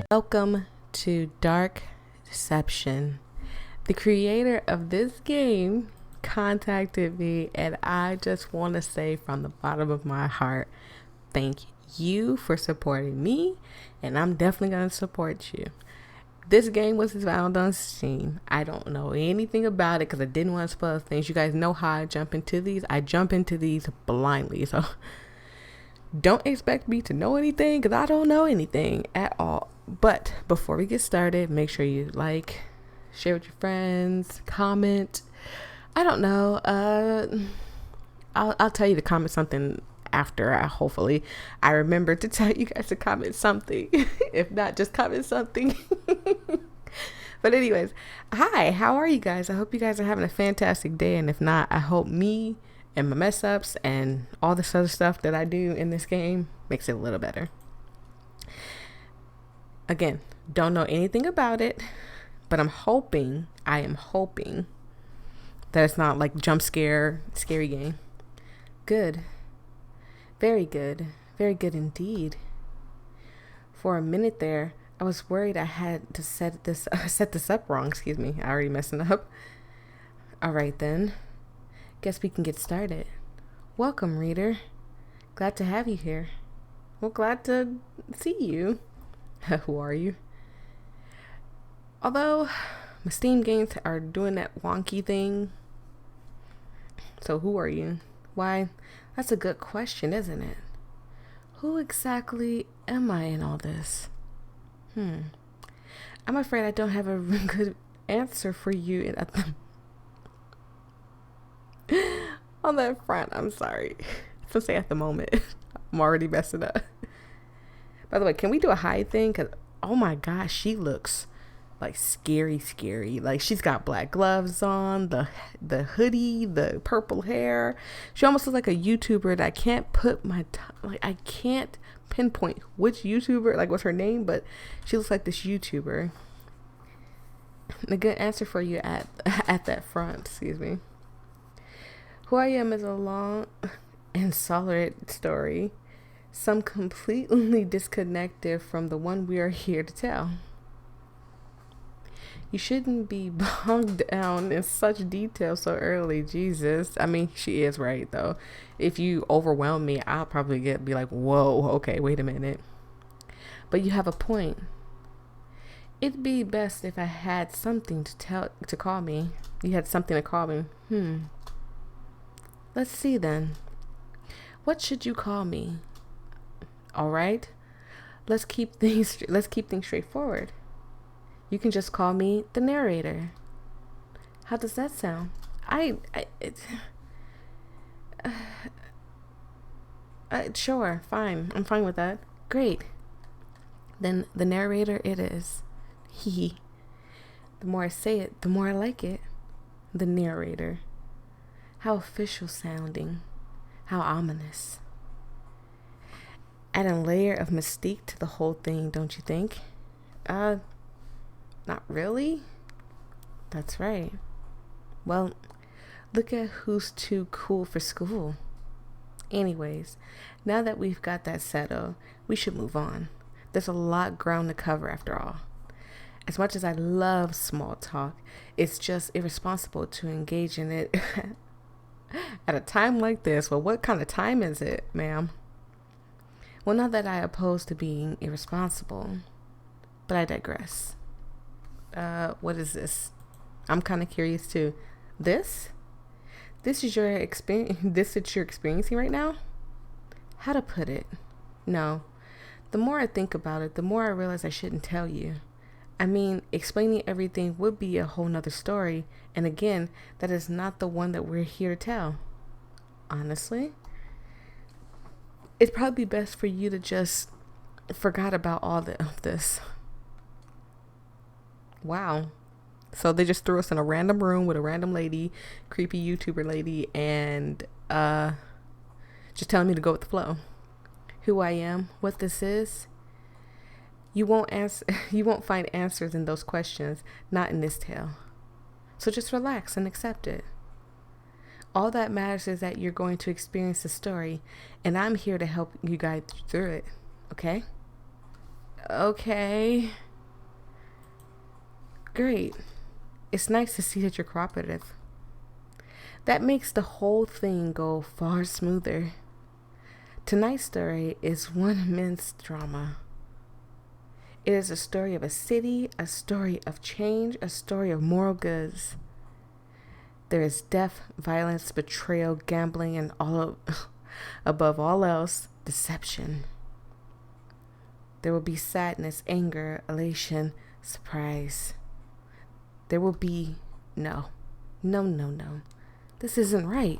Welcome to Dark Deception. The creator of this game contacted me, and I just want to say from the bottom of my heart, thank you for supporting me, and I'm definitely going to support you. This game was found on Steam. I don't know anything about it because I didn't want to spoil things. You guys know how I jump into these. I jump into these blindly, so don't expect me to know anything because I don't know anything at all. But before we get started, make sure you like, share with your friends, comment. I don't know. I'll tell you to comment something after. Hopefully I remember to tell you guys to comment something. If not, just comment something. But anyways, hi, how are you guys? I hope you guys are having a fantastic day. And if not, I hope me and my mess ups and all this other stuff that I do in this game makes it a little better. Again, don't know anything about it, but I am hoping that it's not like jump scary game. Good. Very good. Very good indeed. For a minute there, I was worried I had to set this up wrong. Excuse me. I already messing up. All right then. Guess we can get started. Welcome, reader. Glad to have you here. Well, glad to see you. Who are you? Although my Steam games are doing that wonky thing. So who are you? Why, that's a good question, isn't it? Who exactly am I in all this? I'm afraid I don't have a good answer for you on that front. I'm sorry. So say at the moment. I'm already messing up. By the way, can we do a hide thing? Because, oh my gosh, she looks like scary. Like she's got black gloves on, the hoodie, the purple hair. She almost looks like a YouTuber that I can't put I can't pinpoint which YouTuber, like what's her name, but she looks like this YouTuber. And a good answer for you at that front, excuse me. Who I am is a long and solid story. Some completely disconnected from the one we are here to tell. You shouldn't be bogged down in such detail so early, Jesus. I mean, she is right, though. If you overwhelm me, I'll probably be like, whoa, okay, wait a minute. But you have a point. It'd be best if I had something to call me. You had something to call me. Let's see then. What should you call me? All right, let's keep things straightforward. You can just call me the narrator. How does that sound? Sure, fine. I'm fine with that. Great. Then the narrator it is. The more I say it, the more I like it. The narrator. How official sounding. How ominous. Add a layer of mystique to the whole thing, don't you think? Not really? That's right. Well, look at who's too cool for school. Anyways, now that we've got that settled, we should move on. There's a lot ground to cover after all. As much as I love small talk, it's just irresponsible to engage in it at a time like this. Well, what kind of time is it, ma'am? Well, not that I oppose to being irresponsible, but I digress. What is this? I'm kind of curious too. This is your experience. This that you're experiencing right now? How to put it? No. The more I think about it, the more I realize I shouldn't tell you. I mean, explaining everything would be a whole nother story. And again, that is not the one that we're here to tell. Honestly, it'd probably be best for you to just forgot about all of this. Wow. So they just threw us in a random room with a random lady, creepy YouTuber lady, and just telling me to go with the flow. Who I am, what this is. You won't find answers in those questions, not in this tale. So just relax and accept it. All that matters is that you're going to experience the story, and I'm here to help you guide through it. Okay? Okay. Great. It's nice to see that you're cooperative. That makes the whole thing go far smoother. Tonight's story is one immense drama. It is a story of a city, a story of change, a story of moral goods. There is death, violence, betrayal, gambling, and above all else, deception. There will be sadness, anger, elation, surprise. There will be no. This isn't right.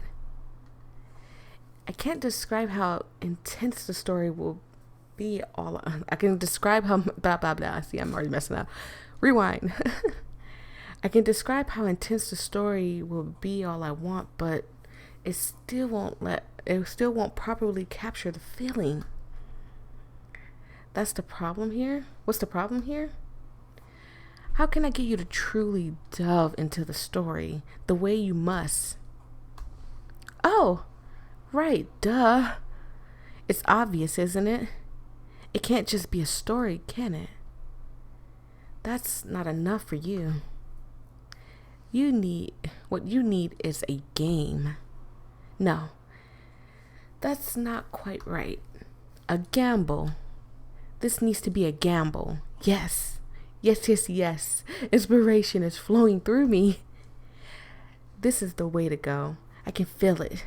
I can't describe how intense the story will be. I can describe how blah blah blah. See, I'm already messing up. Rewind. I can describe how intense the story will be all I want, but it still won't properly capture the feeling. That's the problem here. What's the problem here? How can I get you to truly delve into the story the way you must? Oh, right, duh. It's obvious, isn't it? It can't just be a story, can it? That's not enough for you. What you need is a game. No, that's not quite right. A gamble. This needs to be a gamble. Yes. Inspiration is flowing through me. This is the way to go. I can feel it.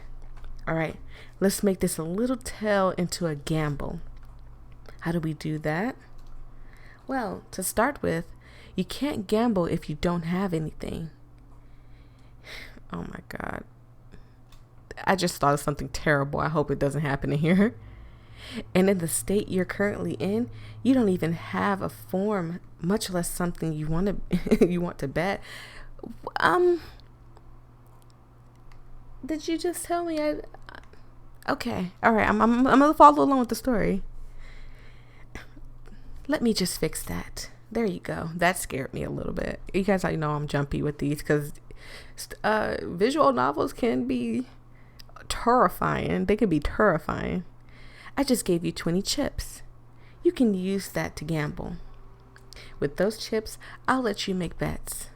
All right, let's make this a little tale into a gamble. How do we do that? Well, to start with, you can't gamble if you don't have anything. Oh my God. I just thought of something terrible. I hope it doesn't happen in here. And in the state you're currently in, you don't even have a form, much less something you want to bet. Did you just tell me? Okay, all right. I'm gonna follow along with the story. Let me just fix that. There you go. That scared me a little bit. You guys already know I'm jumpy with these because visual novels can be terrifying. They can be terrifying. I just gave you 20 chips. You can use that to gamble. With those chips, I'll let you make bets.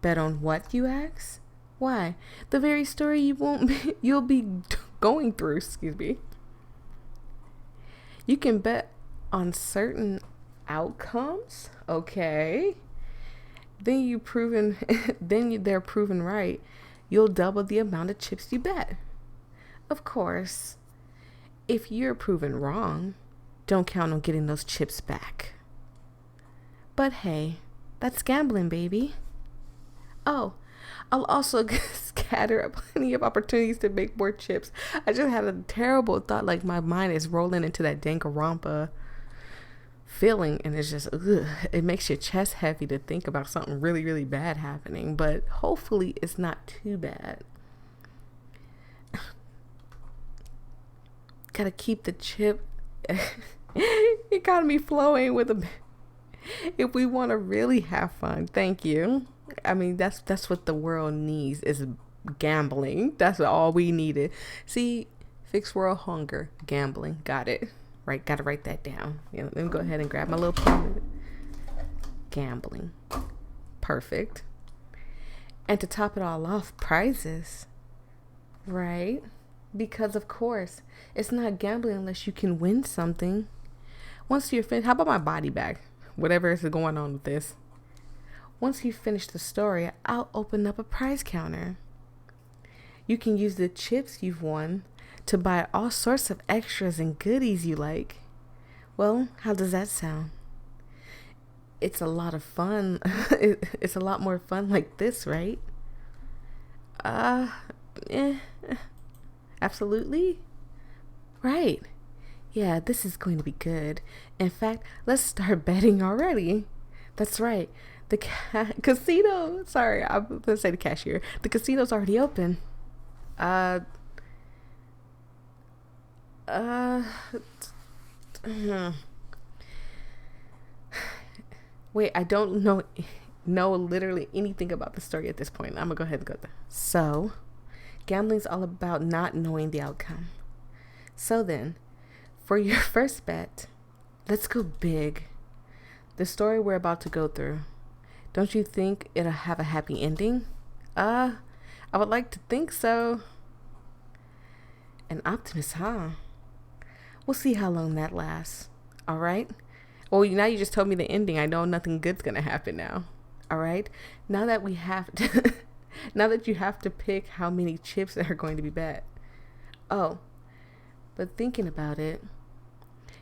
Bet on what, you ask? Why? The very story you'll be going through, excuse me. You can bet on certain outcomes. Okay. Then they're proven right. You'll double the amount of chips you bet. Of course, if you're proven wrong, don't count on getting those chips back. But hey, that's gambling, baby. Oh, I'll also scatter plenty of opportunities to make more chips. I just had a terrible thought, like my mind is rolling into that Danganronpa feeling, and it's just, it makes your chest heavy to think about something really, really bad happening, but hopefully it's not too bad. Gotta keep the chip economy flowing with a, if we want to really have fun. Thank you. I mean, that's what the world needs, is gambling. That's all we needed. See, fix world hunger, gambling. Got it. Right, gotta write that down. Let me go ahead and grab my little pen. Gambling. Perfect. And to top it all off, prizes. Right? Because of course, it's not gambling unless you can win something. Once you're finished, how about my body bag? Whatever is going on with this. Once you finish the story, I'll open up a prize counter. You can use the chips you've won to buy all sorts of extras and goodies you like. Well, how does that sound? It's a lot of fun. It's a lot more fun like this, right? Absolutely. Right. Yeah, this is going to be good. In fact, let's start betting already. That's right. The casino. Sorry, I'm going to say the cashier. The casino's already open. Wait, I don't know. know literally anything about the story at this point. I'm gonna go ahead and go there. So, gambling's all about not knowing the outcome. So then, for your first bet, let's go big. The story we're about to go through, don't you think it'll have a happy ending? I would like to think so. An optimist, huh? We'll see how long that lasts. All right? Well, now you just told me the ending. I know nothing good's gonna happen now. All right? Now that we have to, now that you have to pick how many chips are going to be bet. Oh, but thinking about it,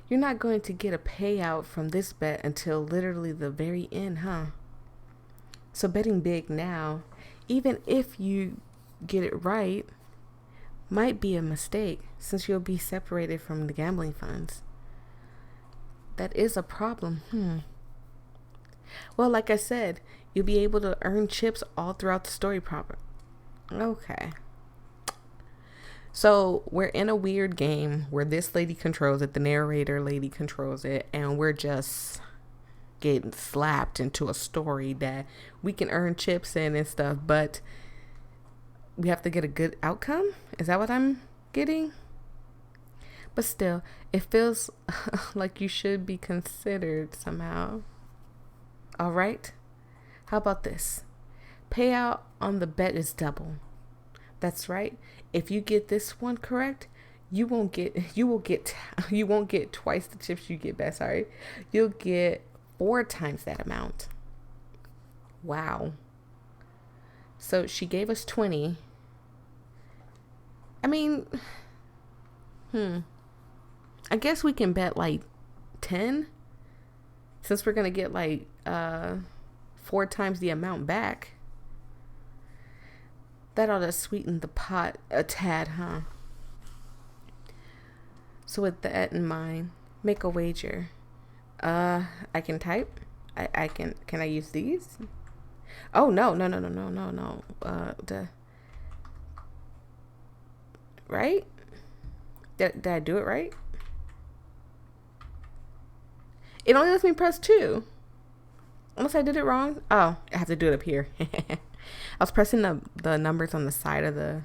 you're not going to get a payout from this bet until literally the very end, huh? So betting big now, even if you get it right, might be a mistake since you'll be separated from the gambling funds. That is a problem. Well, like I said, you'll be able to earn chips all throughout the story proper. Okay. So we're in a weird game where this lady controls it, the narrator lady controls it, and we're just getting slapped into a story that we can earn chips in and stuff, but we have to get a good outcome? Is that what I'm getting? But still, it feels like you should be considered somehow. All right? How about this? Payout on the bet is double. That's right. If you get this one correct, you won't get twice the chips you get bet, sorry. You'll get 4 times that amount. Wow. So she gave us 20. I mean, I guess we can bet like 10 since we're going to get like 4 times the amount back. That ought to sweeten the pot a tad, huh? So with that in mind, make a wager. I can type. Can I use these? Oh, no. Right? Did I do it right? It only lets me press 2. Unless I did it wrong. Oh, I have to do it up here. I was pressing the numbers on the side of the...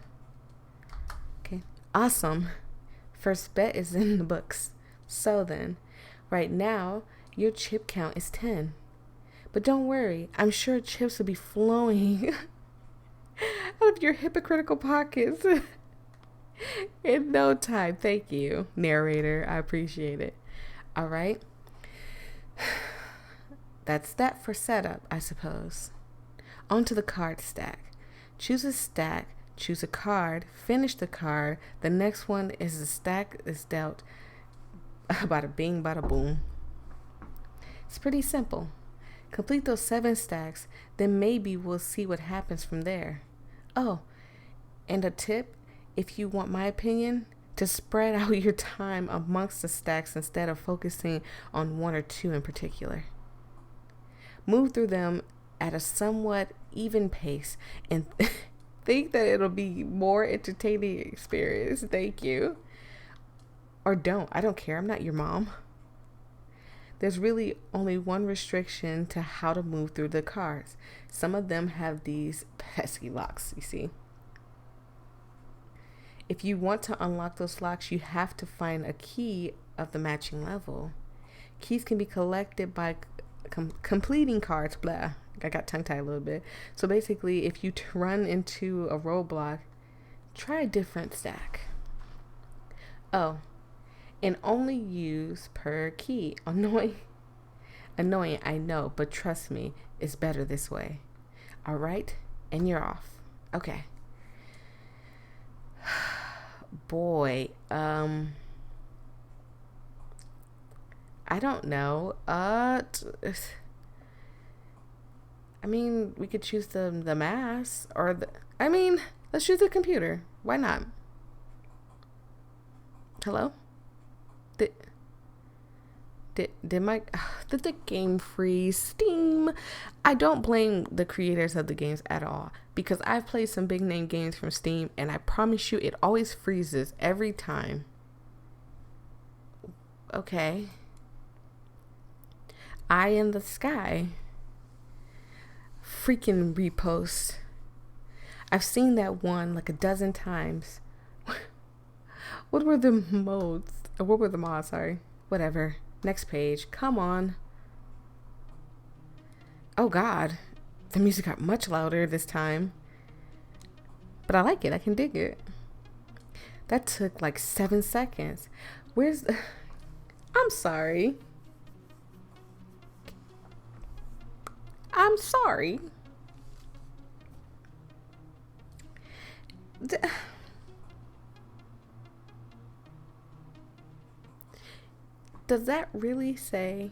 Okay. Awesome. First bet is in the books. So then, right now, your chip count is 10. But don't worry. I'm sure chips will be flowing out of your hypocritical pockets in no time. Thank you, narrator. I appreciate it. All right. That's that for setup, I suppose. Onto the card stack. Choose a stack, choose a card, finish the card. The next one is the stack is dealt. Bada bing, bada boom. It's pretty simple. Complete those 7 stacks, then maybe we'll see what happens from there. Oh, and a tip, if you want my opinion, to spread out your time amongst the stacks instead of focusing on 1 or 2 in particular. Move through them at a somewhat even pace and think that it'll be more entertaining experience. Thank you. Or don't. I don't care. I'm not your mom. There's really only one restriction to how to move through the cards. Some of them have these pesky locks, you see. If you want to unlock those locks, you have to find a key of the matching level. Keys can be collected by completing cards, blah. I got tongue-tied a little bit. So basically, if you run into a roadblock, try a different stack. Oh, and only use per key. Annoying, I know, but trust me, it's better this way. All right, and you're off. Okay. Boy, I don't know. I mean, we could choose the mass or let's choose the computer. Why not? Hello? Did the game freeze? Steam. I don't blame the creators of the games at all because I've played some big name games from Steam and I promise you it always freezes every time. Okay. Eye in the sky. freaking repost. I've seen that one like a dozen times. What were the modes? Or what were the mods? Sorry. Whatever. Next page. Come on. Oh God. The music got much louder this time. But I like it. I can dig it. That took like 7 seconds. Where's the... I'm sorry. I'm sorry. Does that really say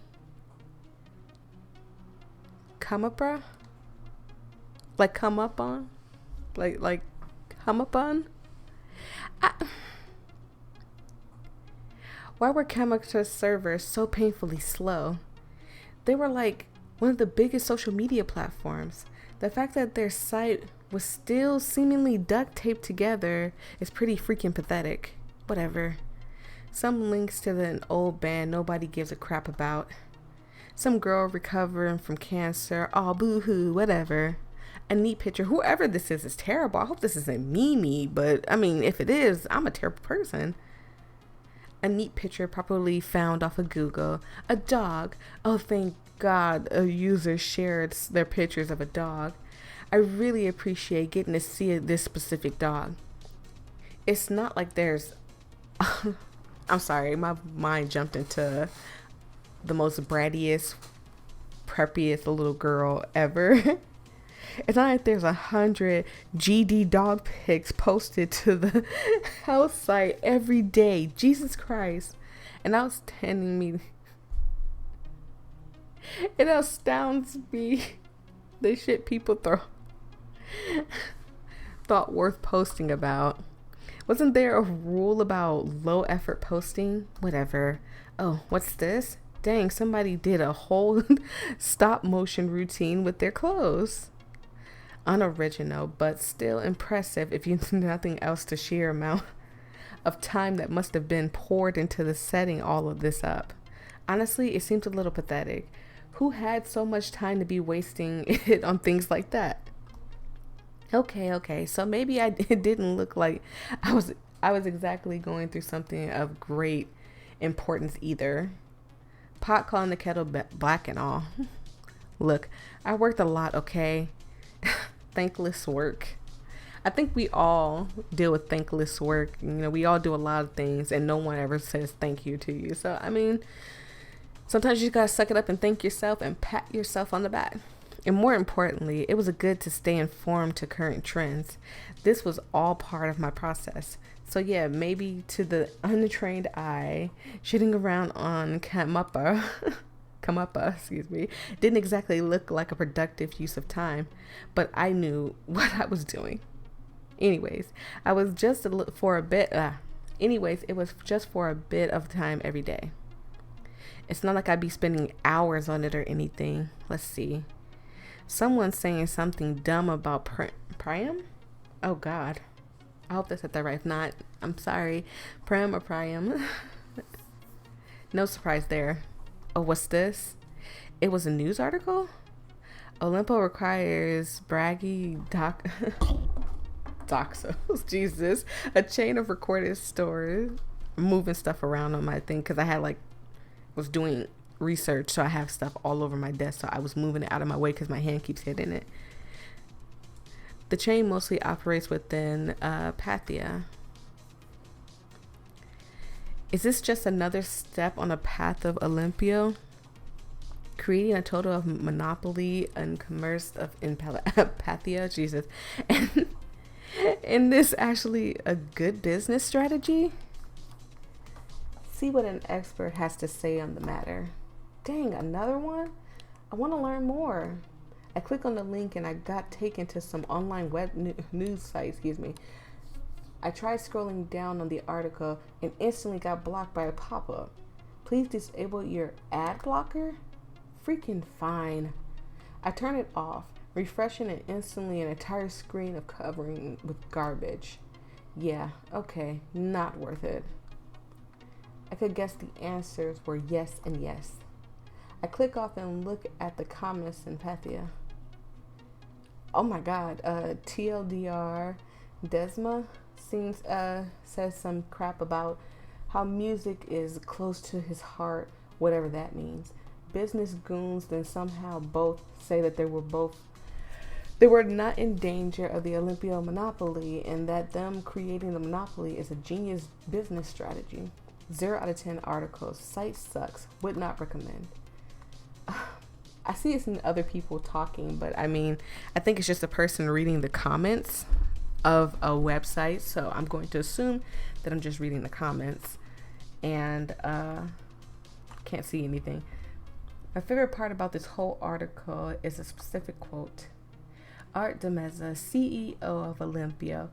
come up, bruh? Like come up on? Like come up on? Why were Kamika's servers so painfully slow? They were like one of the biggest social media platforms. The fact that their site was still seemingly duct taped together is pretty freaking pathetic. Whatever. Some links to an old band nobody gives a crap about. Some girl recovering from cancer. Oh, boo-hoo, whatever. A neat picture. Whoever this is terrible. I hope this isn't Mimi, but I mean, if it is, I'm a terrible person. A neat picture properly found off of Google. A dog. Oh, thank God a user shared their pictures of a dog. I really appreciate getting to see this specific dog. It's not like there's... I'm sorry, my mind jumped into the most brattiest, preppiest little girl ever. It's not like there's 100 GD dog pics posted to the house site every day. Jesus Christ. And that was telling me... It astounds me the shit people thought worth posting about. Wasn't there a rule about low effort posting? Whatever. Oh, what's this? Dang, somebody did a whole stop motion routine with their clothes. Unoriginal, but still impressive if you have nothing else. To sheer amount of time that must have been poured into the setting all of this up. Honestly, it seems a little pathetic. Who had so much time to be wasting it on things like that? Okay. So maybe it didn't look like I was exactly going through something of great importance either. Pot calling the kettle black and all. Look, I worked a lot, okay? Thankless work. I think we all deal with thankless work. You know, we all do a lot of things and no one ever says thank you to you. So, I mean, sometimes you gotta suck it up and thank yourself and pat yourself on the back. And more importantly, it was good to stay informed to current trends. This was all part of my process. So yeah, maybe to the untrained eye, shitting around on Kamapa, didn't exactly look like a productive use of time, but I knew what I was doing. Anyways, it was just for a bit of time every day. It's not like I'd be spending hours on it or anything. Let's see. Someone's saying something dumb about Priam? Oh God. I hope that's at the right. If not, I'm sorry. Priam or Priam. No surprise there. Oh, what's this? It was a news article? Olimpo requires braggy doxos. Jesus. A chain of recorded stores. Moving stuff around on my thing because I had was doing research, so I have stuff all over my desk, so I was moving it out of my way because my hand keeps hitting it. The chain mostly operates within Pathia. Is this just another step on a path of Olympio? Creating a total of monopoly and commerce in Pathia? Jesus. And this actually a good business strategy? See what an expert has to say on the matter. Dang, another one? I want to learn more. I click on the link and I got taken to some online web news site, I tried scrolling down on the article and instantly got blocked by a pop-up. Please disable your ad blocker? Freaking fine. I turn it off, refreshing and instantly an entire screen of covering with garbage. Yeah, okay, not worth it. I could guess the answers were yes and yes. I click off and look at the comments in Pathia. Oh my God, TLDR Desma says some crap about how music is close to his heart, whatever that means. Business goons then somehow both say that they were not in danger of the Olympia monopoly, and that them creating the monopoly is a genius business strategy. 0 out of 10 articles. Site sucks. Would not recommend. I see it's in other people talking, but I mean, I think it's just a person reading the comments of a website. So I'm going to assume that I'm just reading the comments and can't see anything. My favorite part about this whole article is a specific quote. Art Demeza, CEO of Olympia,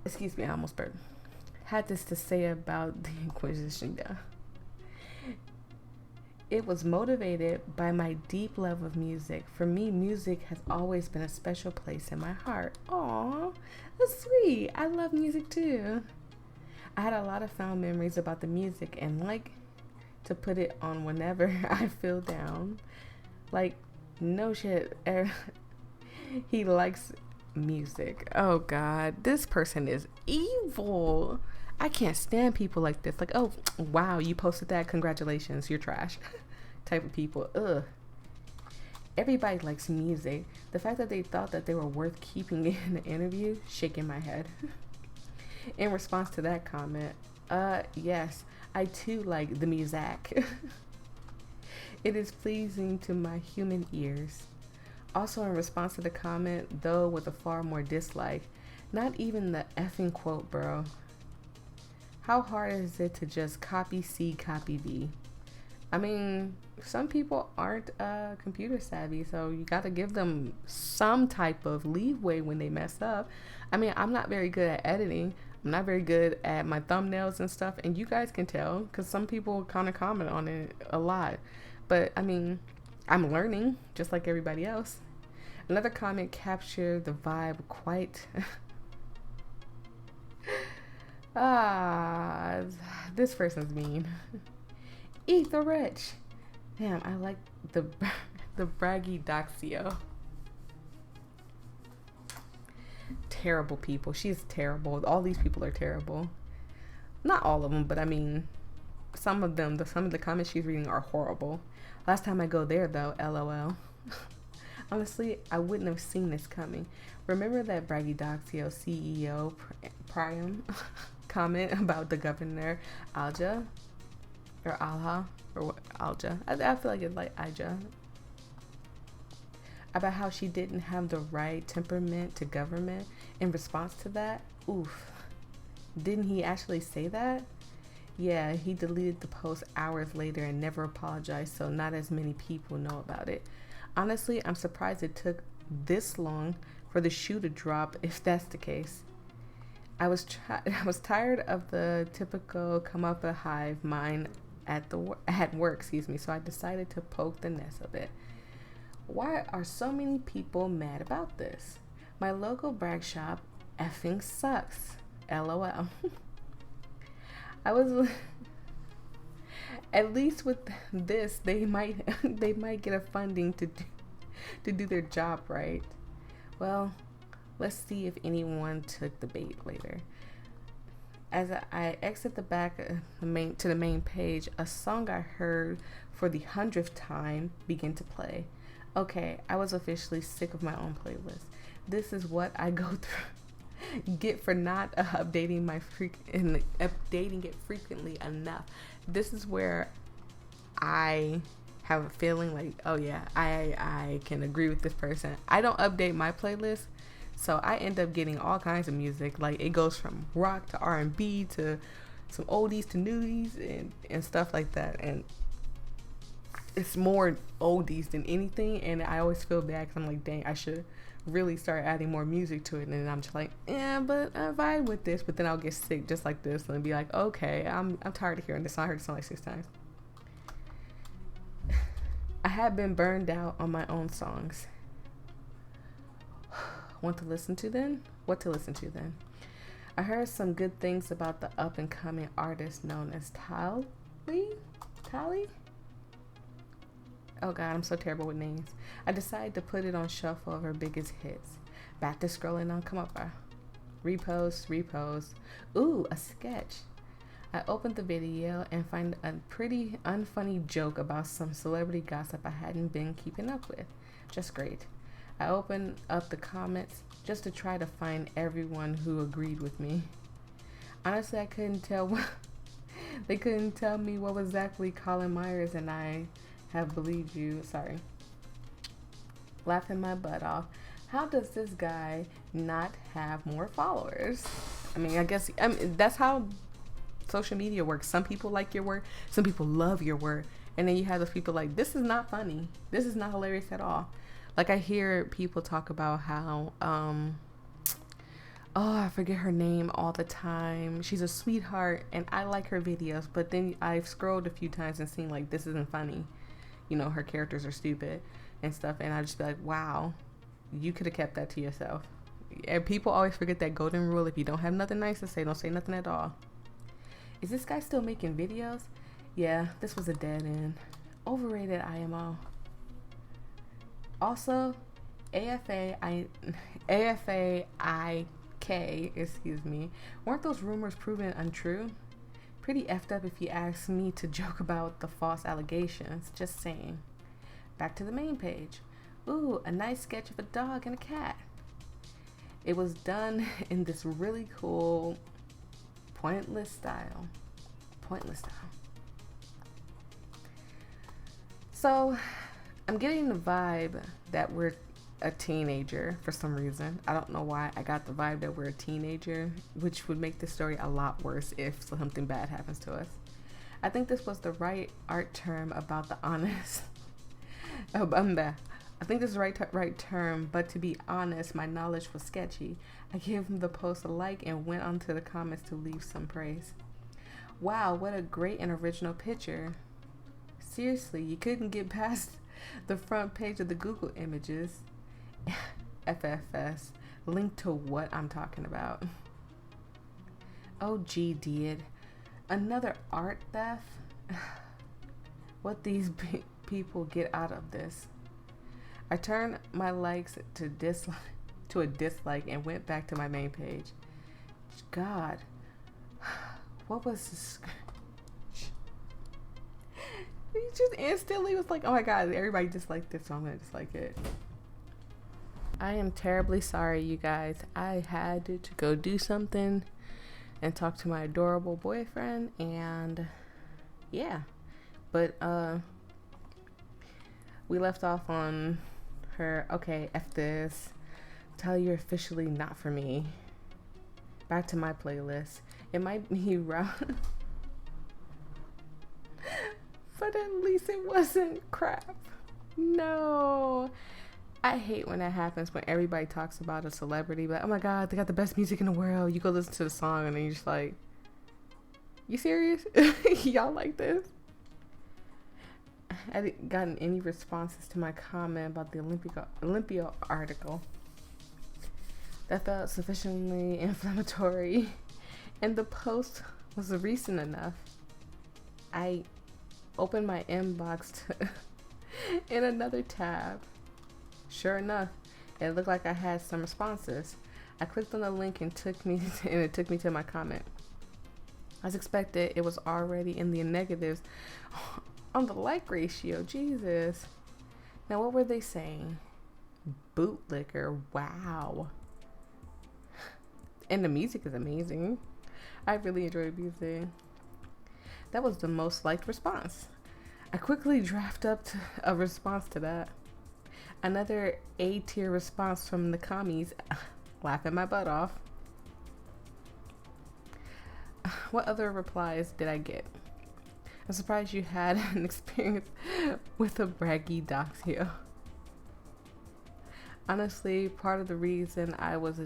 excuse me, I almost burned, had this to say about the Inquisition. It was motivated by my deep love of music. For me, music has always been a special place in my heart. Aww, that's sweet. I love music too. I had a lot of fond memories about the music and like to put it on whenever I feel down. Like, no shit. He likes music. Oh God, this person is evil. I can't stand people like this. Like, oh wow, you posted that, congratulations, you're trash. Type of people. Ugh. Everybody likes music. The fact that they thought that they were worth keeping in the interview, shaking my head. In response to that comment, yes, I too like the music. It is pleasing to my human ears. Also in response to the comment, though with a far more dislike, not even the effing quote, bro. How hard is it to just copy C, copy V? I mean, some people aren't computer savvy, so you got to give them some type of leeway when they mess up. I mean, I'm not very good at editing. I'm not very good at my thumbnails and stuff, and you guys can tell because some people kind of comment on it a lot. But I mean, I'm learning just like everybody else. Another comment captured the vibe quite. This person's mean. Eat the rich. Damn, I like the braggadocio. Terrible people. She's terrible. All these people are terrible. Not all of them, but I mean, some of them. Some of the comments she's reading are horrible. Last time I go there, though, LOL. Honestly, I wouldn't have seen this coming. Remember that braggadocio CEO Priam comment about the governor Alja? Or Alha? Or what? Alja? I feel like it's like Aja. About how she didn't have the right temperament to government. In response to that, oof. Didn't he actually say that? Yeah, he deleted the post hours later and never apologized, so not as many people know about it. Honestly, I'm surprised it took this long for the shoe to drop, if that's the case. I was tired of the typical come up a hive mind at work, so I decided to poke the nest of it. Why are so many people mad about this? My local brag shop effing sucks. LOL. I was at least with this they might get a funding to do their job right. Well, let's see if anyone took the bait later. As I exit the back to the main page, a song I heard for the 100th time began to play. Okay, I was officially sick of my own playlist. This is what I go through. Get for not updating updating it frequently enough. This is where I have a feeling like, oh yeah, I can agree with this person. I don't update my playlist, so I end up getting all kinds of music. Like it goes from rock to R&B to some oldies to newies and stuff like that. And it's more oldies than anything, and I always feel bad because I'm like, dang, I should really start adding more music to it. And then I'm just like, yeah, but I vibe with this. But then I'll get sick just like this and be like, okay, I'm tired of hearing this. I heard this song like 6 times. I have been burned out on my own songs. What to listen to then? I heard some good things about the up and coming artist known as Tali? Oh God, I'm so terrible with names. I decided to put it on shuffle of her biggest hits. Back to scrolling on Come Up. Repost. Ooh, a sketch. I opened the video and find a pretty unfunny joke about some celebrity gossip I hadn't been keeping up with. Just great. I opened up the comments just to try to find everyone who agreed with me. Honestly, I couldn't tell they couldn't tell me what was exactly Colin Myers, and I have believed you. Sorry. Laughing my butt off. How does this guy not have more followers? I mean, I guess that's how social media works. Some people like your work, some people love your work, and then you have those people like, this is not funny, this is not hilarious at all. Like, I hear people talk about how I forget her name all the time. She's a sweetheart and I like her videos, but then I've scrolled a few times and seen like, this isn't funny, you know, her characters are stupid and stuff, and I just be like, wow, you could have kept that to yourself. And people always forget that golden rule: if you don't have nothing nice to say, don't say nothing at all. Is this guy still making videos? Yeah, this was a dead end. Overrated IMO. Also, AFAIK, excuse me, weren't those rumors proven untrue? Pretty effed up if you ask me to joke about the false allegations, just saying. Back to the main page. Ooh, a nice sketch of a dog and a cat. It was done in this really cool pointless style. So I'm getting the vibe that we're a teenager for some reason. I don't know why I got the vibe that we're a teenager, which would make the story a lot worse if something bad happens to us. I think this was the right art term about the honest. I think this is the right term, but to be honest, my knowledge was sketchy. I gave the post a like and went onto the comments to leave some praise. Wow, what a great and original picture. Seriously, you couldn't get past the front page of the Google images. FFS, link to what I'm talking about. Oh gee, did another art theft? What these people get out of this. I turned my likes to a dislike and went back to my main page. God, what was this? He just instantly was like, oh my God, everybody disliked this, so I'm gonna dislike it. I am terribly sorry, you guys. I had to go do something and talk to my adorable boyfriend, and yeah, but we left off on her, okay, F this, tell you're officially not for me. Back to my playlist. It might be rough, but at least it wasn't crap. No. I hate when that happens, when everybody talks about a celebrity, but oh my God, they got the best music in the world. You go listen to the song and then you're just like, you serious? Y'all like this? I hadn't gotten any responses to my comment about the Olympia article. That felt sufficiently inflammatory, and the post was recent enough. I opened my inbox in another tab. Sure enough, it looked like I had some responses. I clicked on the link and it took me to my comment. As expected, it was already in the negatives on the like ratio. Jesus. Now, what were they saying? Bootlicker. Wow. And the music is amazing. I really enjoyed the music. That was the most liked response. I quickly drafted up a response to that. Another A-tier response from the commies, laughing my butt off. What other replies did I get? I'm surprised you had an experience with a braggadocio. Honestly, part of the reason I was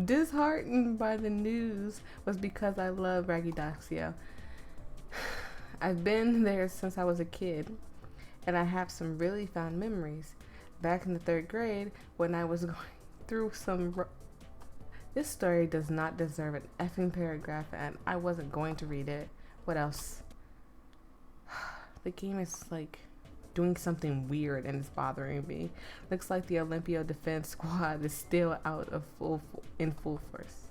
disheartened by the news was because I love braggadocio. I've been there since I was a kid, and I have some really fond memories. Back in the 3rd grade, when I was going through some... This story does not deserve an effing paragraph, and I wasn't going to read it. What else? The game is like doing something weird and it's bothering me. Looks like the Olympio Defense Squad is still out of in full force.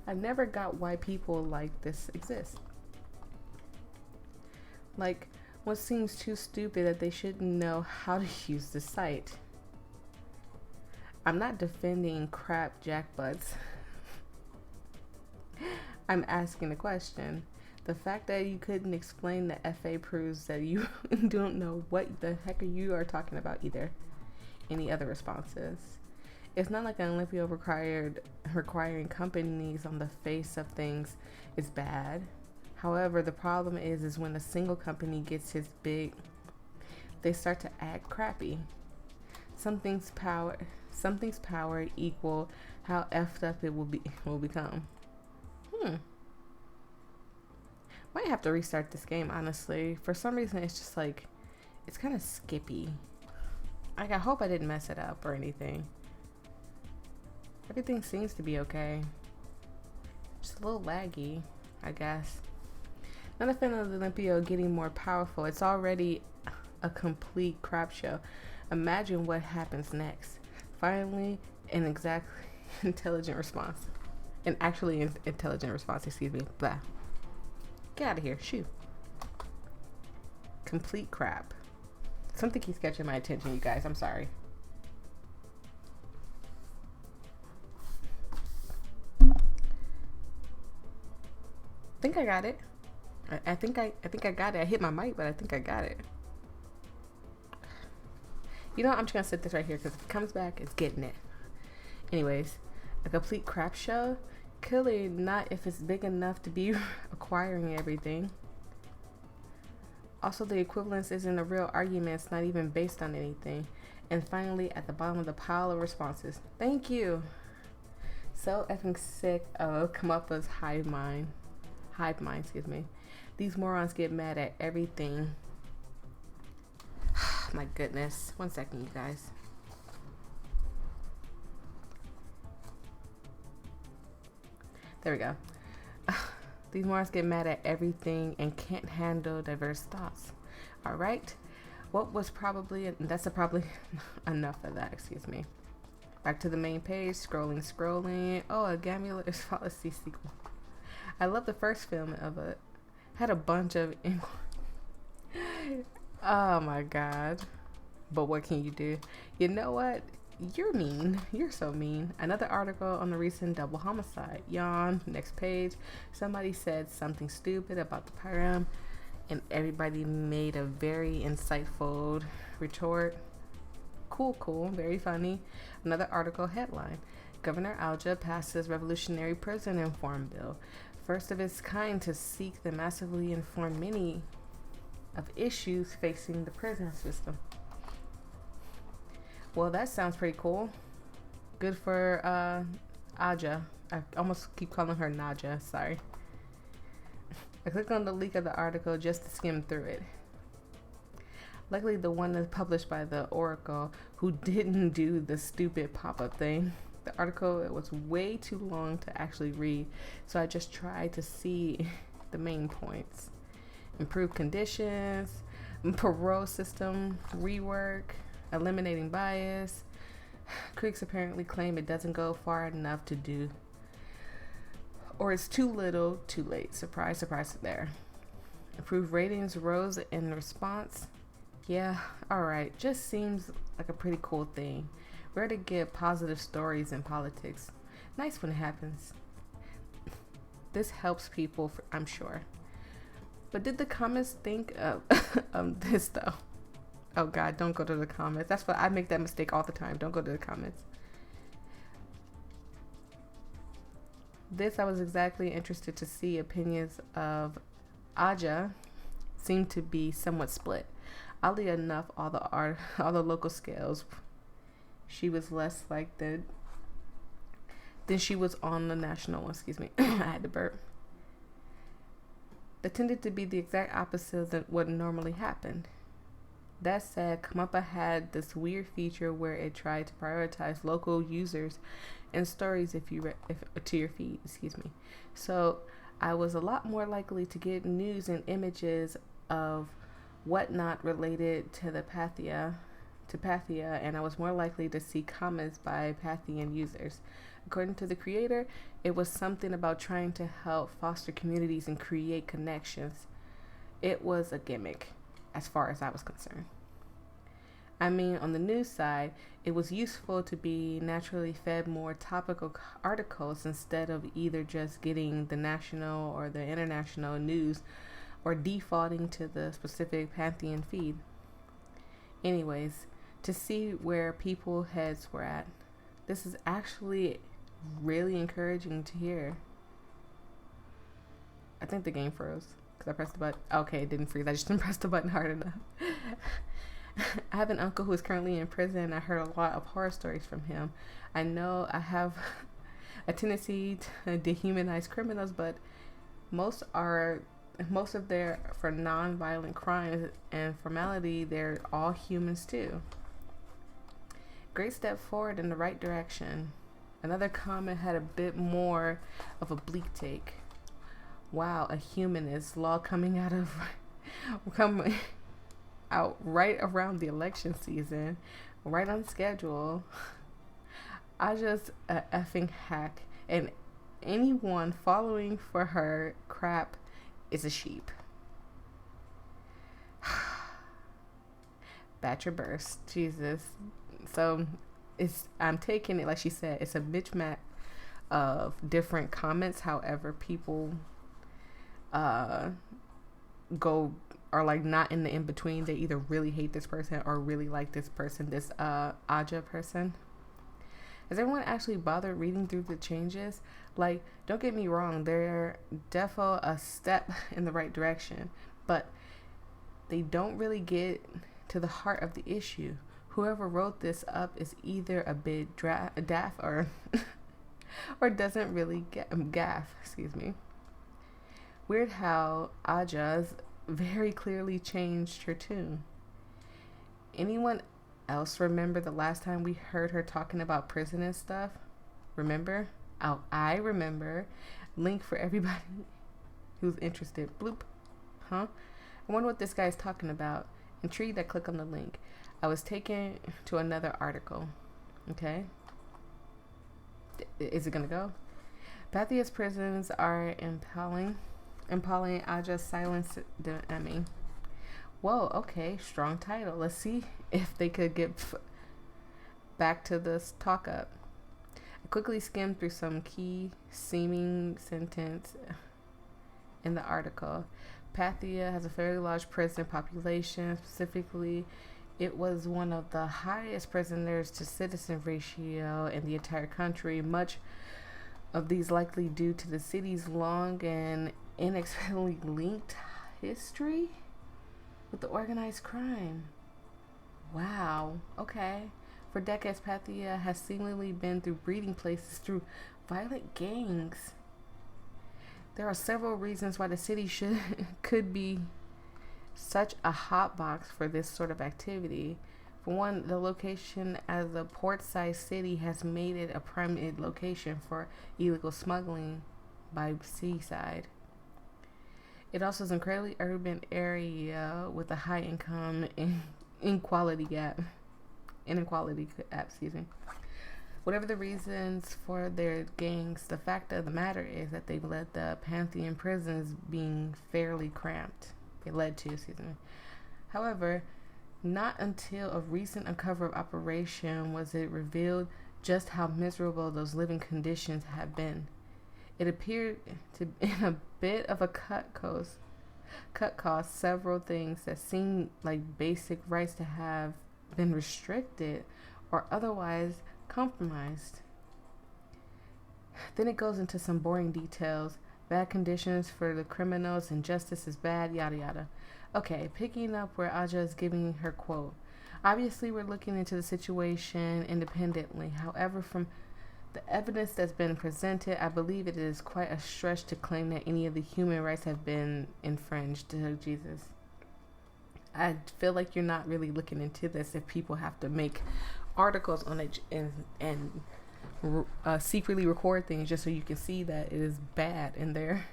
I never got why people like this exist. Like, what seems too stupid that they shouldn't know how to use the site. I'm not defending crap jackbutts. I'm asking a question. The fact that you couldn't explain the FA proves that you don't know what the heck you are talking about either. Any other responses? It's not like an Olympio requiring companies on the face of things is bad. Powever, the problem is when a single company gets his big, they start to act crappy. Something's power equal how effed up it will become. Might have to restart this game, honestly. For some reason, it's just like, it's kind of skippy. Like, I hope I didn't mess it up or anything. Everything seems to be okay. Just a little laggy, I guess. Not a fan of the Olympio getting more powerful. It's already a complete crap show. Imagine what happens next. Finally, an exactly intelligent response. An actually intelligent response, excuse me. Blah. Get out of here. Shoo. Complete crap. Something keeps catching my attention, you guys. I'm sorry. I think I got it. I think I got it. I hit my mic, but I think I got it. You know what? I'm just gonna set this right here because if it comes back, it's getting it. Anyways, a complete crap show. Clearly not if it's big enough to be acquiring everything. Also, the equivalence isn't a real argument. It's not even based on anything. And finally, at the bottom of the pile of responses, thank you. So effing sick of come up with hive mind, excuse me. These morons get mad at everything. My goodness. 1 second, you guys. There we go. These morons get mad at everything and can't handle diverse thoughts. All right. That's probably enough of that, excuse me. Back to the main page, scrolling. Oh, a Gamulus Fallacy sequel. I love the first film of it. Had a bunch of... Oh my God. But what can you do? You know what? You're mean. You're so mean. Another article on the recent double homicide. Yawn. Next page. Somebody said something stupid about the Pyram, and everybody made a very insightful retort. Cool. Very funny. Another article headline. Governor Alja passes revolutionary prison reform bill. First of its kind to seek the massively inform many of issues facing the prison system. Well, that sounds pretty cool. Good for Aja. I almost keep calling her Naja. Sorry. I clicked on the link of the article just to skim through it. Luckily, the one that's published by the Oracle, who didn't do the stupid pop-up thing. The article was way too long to actually read, so I just tried to see the main points. Improved conditions, parole system rework, eliminating bias. Critics apparently claim it doesn't go far enough to do, or it's too little, too late. Surprise there. Improved ratings rose in response. Yeah, alright. Just seems like a pretty cool thing. Rare to get positive stories in politics. Nice when it happens. This helps people, I'm sure. But did the comments think of this though? Oh God, don't go to the comments. That's what I make that mistake all the time. Don't go to the comments. This, I was exactly interested to see. Opinions of Aja seem to be somewhat split. Oddly enough, all the local scales, she was less like than she was on the national one. Excuse me, I had to burp. That tended to be the exact opposite of what normally happened. That said, Kamapa had this weird feature where it tried to prioritize local users and stories to your feed. Excuse me. So I was a lot more likely to get news and images of whatnot related to the Pathia, and I was more likely to see comments by Pathian users. According to the creator, it was something about trying to help foster communities and create connections. It was a gimmick, as far as I was concerned. I mean, on the news side, it was useful to be naturally fed more topical articles instead of either just getting the national or the international news or defaulting to the specific Pantheon feed. Anyways, to see where people's heads were at. This is actually really encouraging to hear. I think the game froze because I pressed the button. Okay, it didn't freeze. I just didn't press the button hard enough. I have an uncle who is currently in prison. I heard a lot of horror stories from him. I know I have a tendency to dehumanize criminals, but most of their for non-violent crimes and formality, they're all humans too. Great step forward in the right direction. Another comment had a bit more of a bleak take. Wow, a humanist law coming out right around the election season, right on schedule. I just a effing hack, and anyone following for her crap is a sheep. Batch or burst, Jesus. So I'm taking it like she said. It's a mismatch of different comments. However, people are like not in the in between. They either really hate this person or really like this person, this Aja person. Has everyone actually bothered reading through the changes? Like, don't get me wrong, they're defo a step in the right direction, but they don't really get to the heart of the issue. Whoever wrote this up is either a bit daft or or doesn't really gaff. Excuse me. Weird how Aja's very clearly changed her tune. Anyone else remember the last time we heard her talking about prison and stuff? Remember? Oh, I remember. Link for everybody who's interested. Bloop. Huh? I wonder what this guy's talking about. Intrigued, I click on the link. I was taken to another article. Okay. Is it gonna go? Pathia's prisons are impaling Aja's silence Emmy. Whoa, okay, strong title. Let's see if they could get back to this talk up. I quickly skimmed through some key seeming sentence in the article. Pathia has a fairly large prison population. Specifically, it was one of the highest prisoners to citizen ratio in the entire country. Much of these likely due to the city's long and inexplicably linked history with the organized crime. Wow. Okay. For decades, Pathia has seemingly been through breeding places through violent gangs. There are several reasons why the city could be such a hot box for this sort of activity. For one, the location as a port-sized city has made it a prime location for illegal smuggling by seaside. It also is an incredibly urban area with a high income and inequality gap. Excuse me. Whatever the reasons for their gangs, the fact of the matter is that they led the Pantheon prisons being fairly cramped. However, not until a recent uncovered operation was it revealed just how miserable those living conditions have been. It appeared to be a bit of a cut cost several things that seemed like basic rights to have been restricted or otherwise compromised. Then it goes into some boring details. Bad conditions for the criminals, injustice is bad, yada yada. Okay, picking up where Aja is giving her quote. Obviously, we're looking into the situation independently. However, from the evidence that's been presented, I believe it is quite a stretch to claim that any of the human rights have been infringed. Oh, Jesus. I feel like you're not really looking into this if people have to make articles on it and secretly record things just so you can see that it is bad in there.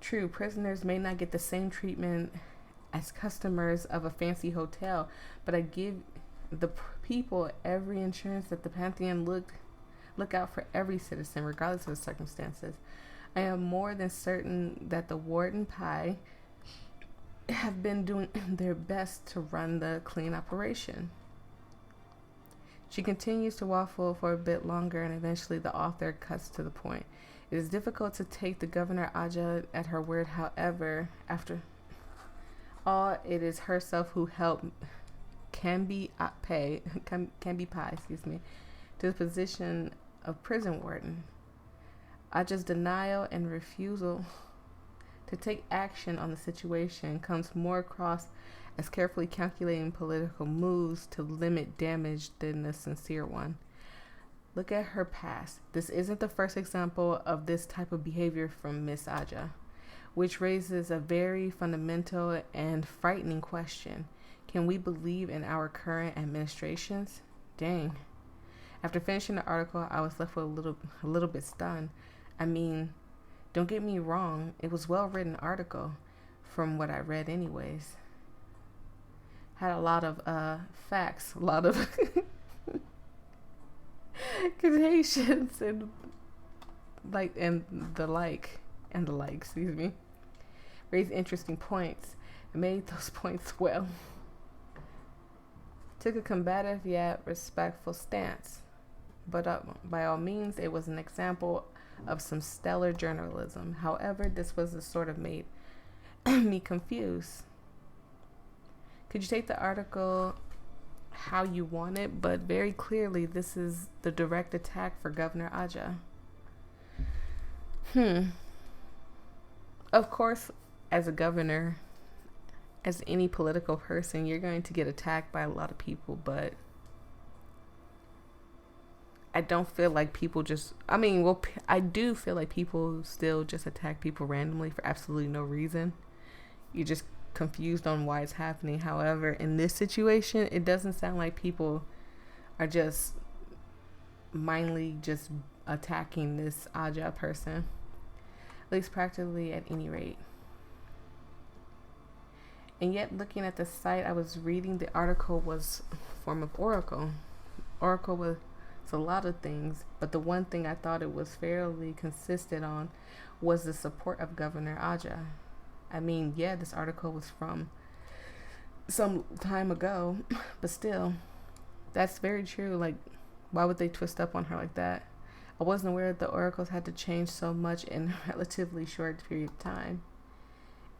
True, prisoners may not get the same treatment as customers of a fancy hotel, but I give the people every insurance that the Pantheon look out for every citizen, regardless of the circumstances. I am more than certain that the Warden Pie have been doing their best to run the clean operation. She continues to waffle for a bit longer, and eventually the author cuts to the point. It is difficult to take the Governor Aja at her word. However, after all, it is herself who helped Canby Pie, to the position of prison warden. Aja's denial and refusal to take action on the situation comes more across as carefully calculating political moves to limit damage than a sincere one. Look at her past. This isn't the first example of this type of behavior from Miss Aja, which raises a very fundamental and frightening question. Can we believe in our current administrations? Dang. After finishing the article, I was left with a little bit stunned. I mean, don't get me wrong, it was a well-written article from what I read anyways. Had a lot of facts, a lot of quotations and the like, excuse me. Raised interesting points and made those points well. Took a combative yet respectful stance, but by all means, it was an example of some stellar journalism. However, this was the sort of made me confused. Could you take the article how you want it, but very clearly this is the direct attack for Governor Aja. Of course, as a governor, as any political person, you're going to get attacked by a lot of people, but I don't feel like people just, I do feel like people still just attack people randomly for absolutely no reason. You're just confused on why it's happening. However, in this situation, it doesn't sound like people are just mindly just attacking this Aja person, at least practically at any rate. And yet, looking at the site I was reading, the article was a form of oracle. Oracle was a lot of things, but the one thing I thought it was fairly consistent on was the support of Governor Aja. I mean, yeah, this article was from some time ago, but still, that's very true. Like, why would they twist up on her like that? I wasn't aware that the oracles had to change so much in a relatively short period of time.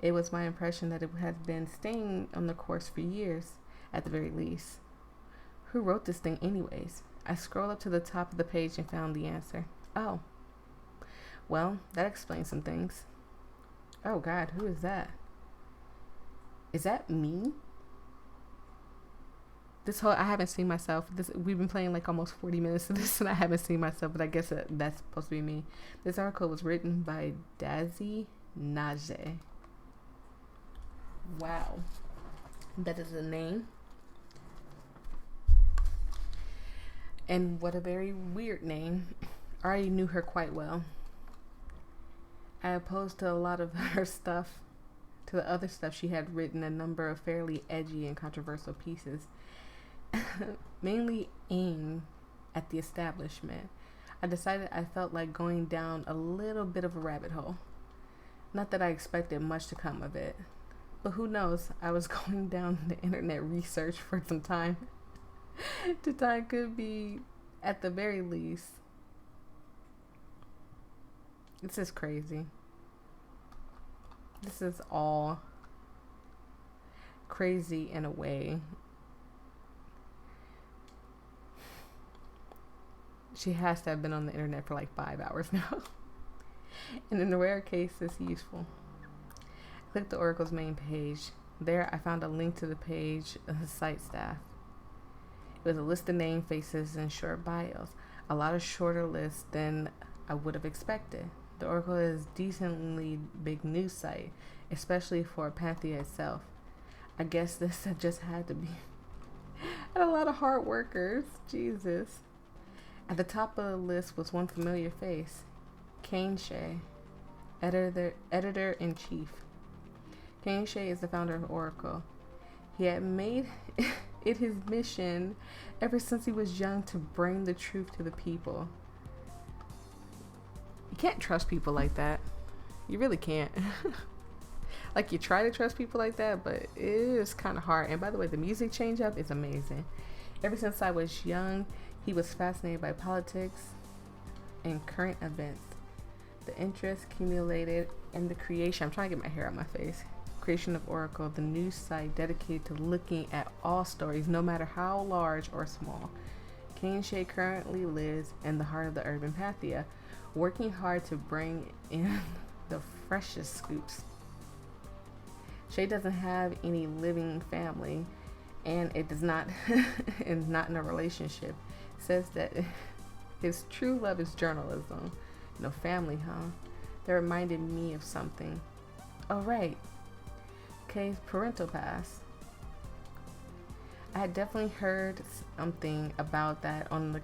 It was my impression that it had been staying on the course for years, at the very least. Who wrote this thing anyways? I scrolled up to the top of the page and found the answer. Oh. Well, that explains some things. Oh God, who is that? Is that me? I haven't seen myself. We've been playing like almost 40 minutes of this and I haven't seen myself, but I guess that's supposed to be me. This article was written by Dazi Najee. Wow. That is a name. And what a very weird name. I already knew her quite well. I opposed to a lot of her stuff, to the other stuff she had written, a number of fairly edgy and controversial pieces, mainly aimed at the establishment. I decided I felt like going down a little bit of a rabbit hole. Not that I expected much to come of it, but who knows, I was going down the internet research for some time. The time could be, at the very least, this is crazy. This is all crazy in a way. She has to have been on the internet for like 5 hours now. And in a rare case, it's useful. I clicked the Oracle's main page. There, I found a link to the page of the site staff. It was a list of name, faces, and short bios. A lot of shorter lists than I would have expected. The Oracle is a decently big news site, especially for Panthea itself. I guess this just had to be. And a lot of hard workers. Jesus. At the top of the list was one familiar face. Kane Shea, editor-in-chief. King Shay is the founder of Oracle. He had made it his mission ever since he was young to bring the truth to the people. You can't trust people like that. You really can't. Like, you try to trust people like that, but it is kind of hard. And by the way, the music change up is amazing. Ever since I was young, he was fascinated by politics and current events. The interest accumulated in the creation. I'm trying to get my hair out my face. Creation of Oracle, the news site dedicated to looking at all stories, no matter how large or small. King Shay currently lives in the heart of the urban Pathia, working hard to bring in the freshest scoops. Shay doesn't have any living family, and it does not and not in a relationship. It says that his true love is journalism. No family, huh? That reminded me of something. Oh, right. Kay's parental past. I had definitely heard something about that on the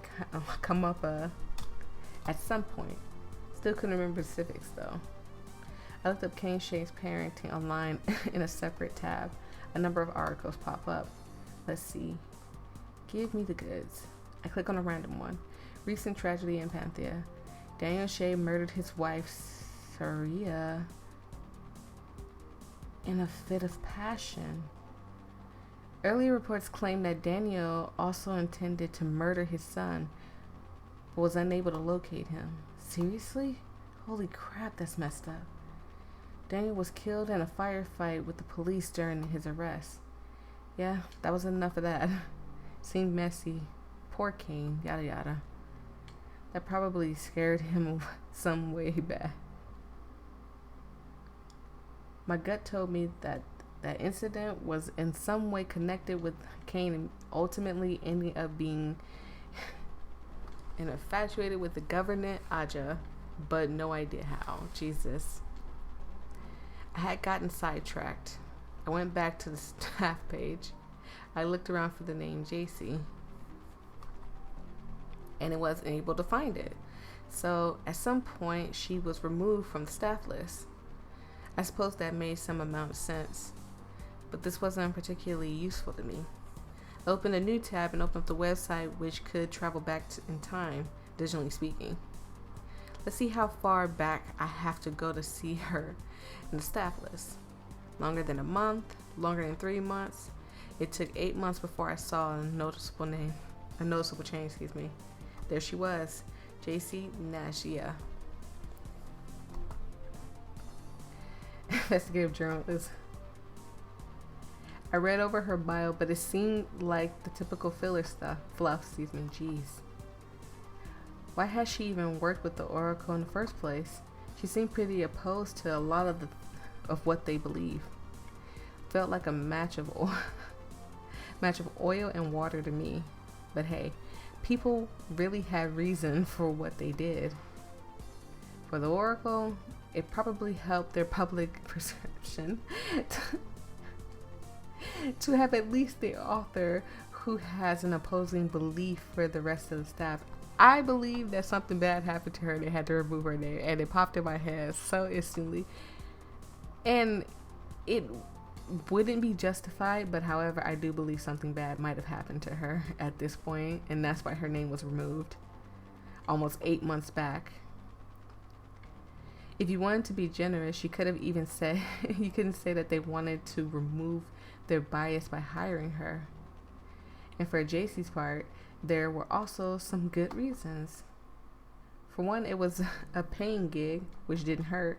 come up at some point. Still couldn't remember specifics though. I looked up King Shay's parenting online in a separate tab. A number of articles pop up. Let's see. Give me the goods. I click on a random one. Recent tragedy in Panthea. Daniel Shay murdered his wife, Voyia, in a fit of passion. Earlier reports claim that Daniel also intended to murder his son, but was unable to locate him. Seriously? Holy crap, that's messed up. Daniel was killed in a firefight with the police during his arrest. Yeah, that was enough of that. Seemed messy. Poor King, yada yada. That probably scared him some way back. My gut told me that that incident was in some way connected with Kane and ultimately ending up being infatuated with the government Aja, but no idea how. Jesus. I had gotten sidetracked. I went back to the staff page. I looked around for the name JC, and it wasn't able to find it. So at some point she was removed from the staff list. I suppose that made some amount of sense, but this wasn't particularly useful to me. I opened a new tab and opened up the website, which could travel back in time, digitally speaking. Let's see how far back I have to go to see her in the staff list. Longer than a month, longer than 3 months. It took 8 months before I saw a noticeable change, There she was, JC Nashia. Investigative journalist. I read over her bio, but it seemed like the typical fluff. Jeez. Why has she even worked with the Oracle in the first place? She seemed pretty opposed to a lot of what they believe. Felt like a match of oil and water to me. But hey, people really had reason for what they did. For the Oracle, it probably helped their public perception to have at least the author who has an opposing belief for the rest of the staff. I believe that something bad happened to her. They had to remove her there, and it popped in my head so instantly. And it wouldn't be justified, but however, I do believe something bad might have happened to her at this point, and that's why her name was removed almost 8 months back. If you wanted to be generous, you could have even said you couldn't say that they wanted to remove their bias by hiring her. And for JC's part, there were also some good reasons. For one, it was a paying gig, which didn't hurt.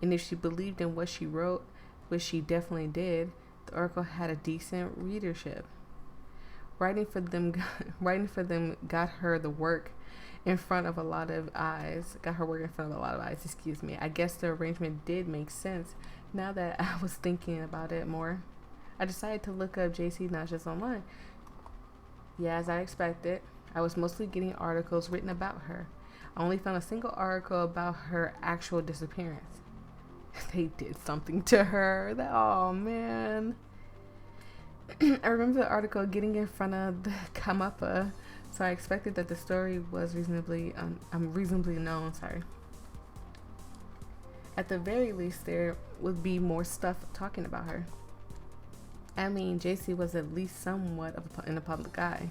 And if she believed in what she wrote, which she definitely did, the Oracle had a decent readership. Writing for them got her the work in front of a lot of eyes. I guess the arrangement did make sense now that I was thinking about it more. I decided to look up JC Nasha's online. Yeah, as I expected, I was mostly getting articles written about her. I only found a single article about her actual disappearance. They did something to her. Oh, man. I remember the article getting in front of the come-upper, so I expected that the story was reasonably known. At the very least, there would be more stuff talking about her. I mean, JC was at least somewhat in the public eye.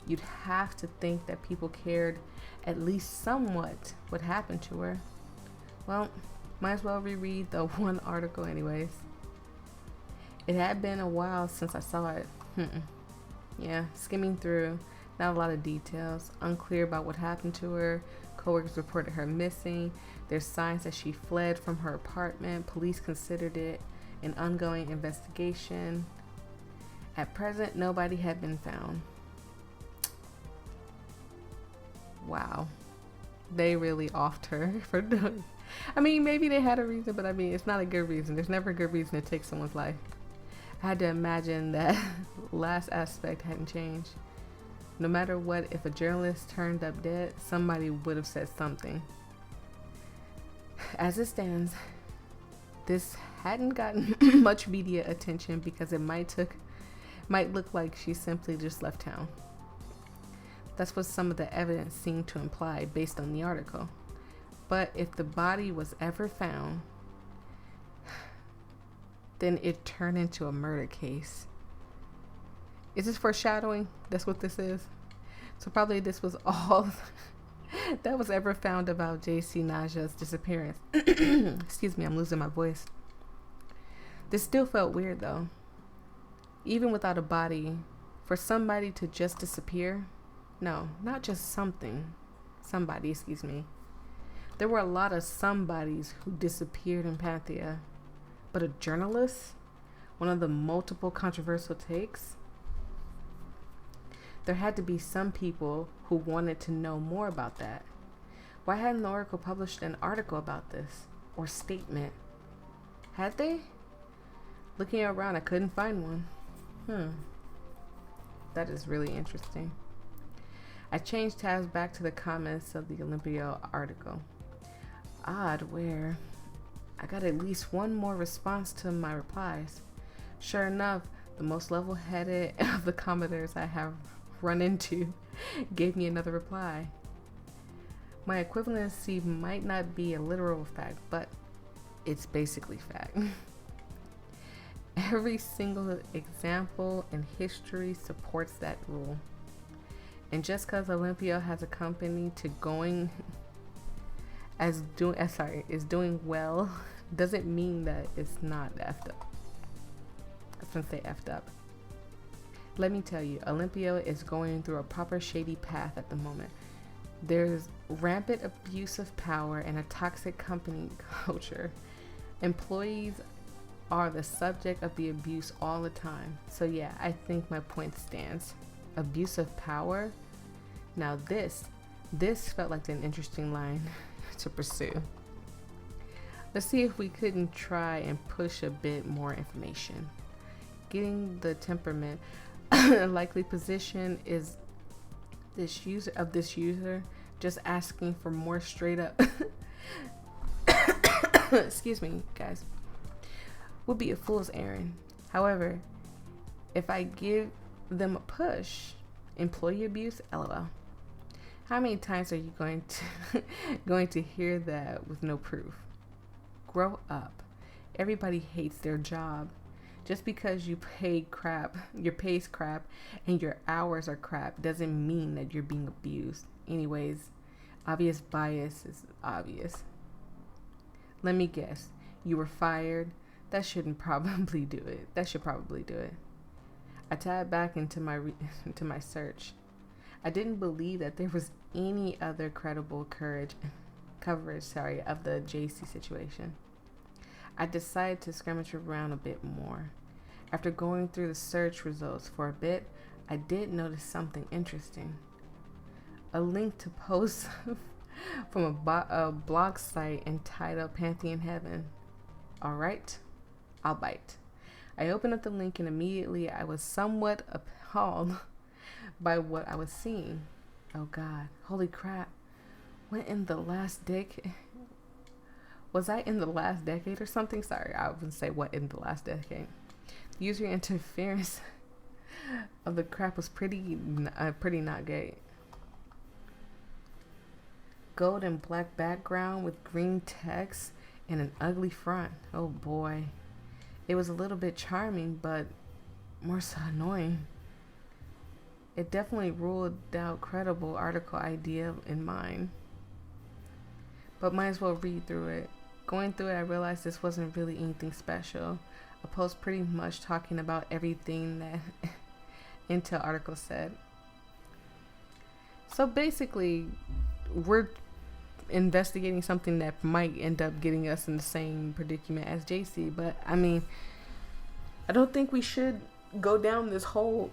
You'd have to think that people cared at least somewhat what happened to her. Well, might as well reread the one article anyways. It had been a while since I saw it. Yeah, skimming through, not a lot of details, unclear about what happened to her. Coworkers reported her missing. There's signs that she fled from her apartment. Police considered it an ongoing investigation. At present, nobody had been found. Wow. They really offed her for doing. I mean, maybe they had a reason, but I mean, it's not a good reason. There's never a good reason to take someone's life. I had to imagine that last aspect hadn't changed. No matter what, if a journalist turned up dead, somebody would have said something. As it stands, this hadn't gotten much media attention because it might look like she simply just left town. That's what some of the evidence seemed to imply based on the article. But if the body was ever found, then it turned into a murder case. Is this foreshadowing? That's what this is. So probably this was all that was ever found about JC Naja's disappearance. Excuse me, I'm losing my voice. This still felt weird though. Even without a body, for somebody to just disappear. No, not just somebody, excuse me. There were a lot of somebodies who disappeared in Panthea. But a journalist? One of the multiple controversial takes? There had to be some people who wanted to know more about that. Why hadn't the Oracle published an article about this? Or statement? Had they? Looking around, I couldn't find one. That is really interesting. I changed tabs back to the comments of the Olympia article. Odd, where I got at least one more response to my replies. Sure enough, the most level-headed of the commenters I have run into gave me another reply. My equivalency might not be a literal fact, but it's basically fact. Every single example in history supports that rule. And just because Olympia has a company to is doing well, doesn't mean that it's not effed up. I was gonna say effed up. Let me tell you, Olympia is going through a proper shady path at the moment. There's rampant abuse of power and a toxic company culture. Employees are the subject of the abuse all the time. So yeah, I think my point stands. Abuse of power? Now this felt like an interesting line to pursue. Let's see if we couldn't try and push a bit more information. Getting the temperament, likely position is this user just asking for more straight up excuse me guys, would be a fool's errand. However, if I give them a push, employee abuse, lol. How many times are you going to hear that with no proof? Grow up. Everybody hates their job. Just because your pay's crap and your hours are crap doesn't mean that you're being abused. Anyways, obvious bias is obvious. Let me guess. You were fired. That should probably do it. I tabbed back into my search. I didn't believe that there was any other credible coverage of the JC situation. I decided to scrummage around a bit more. After going through the search results for a bit, I did notice something interesting. A link to posts from a blog site entitled Pantheon Heaven. Alright, I'll bite. I opened up the link and immediately I was somewhat appalled by what I was seeing. Oh God, holy crap. What in the last decade? Was I in the last decade or something? Sorry, I wouldn't say what in the last decade. User interference of the crap was pretty not gay. gold and black background with green text and an ugly front. Oh boy. It was a little bit charming, but more so annoying. It definitely ruled out credible article idea in mind. But might as well read through it. Going through it, I realized this wasn't really anything special. A post pretty much talking about everything that Intel article said. So basically, we're investigating something that might end up getting us in the same predicament as JC. But I mean, I don't think we should go down this hole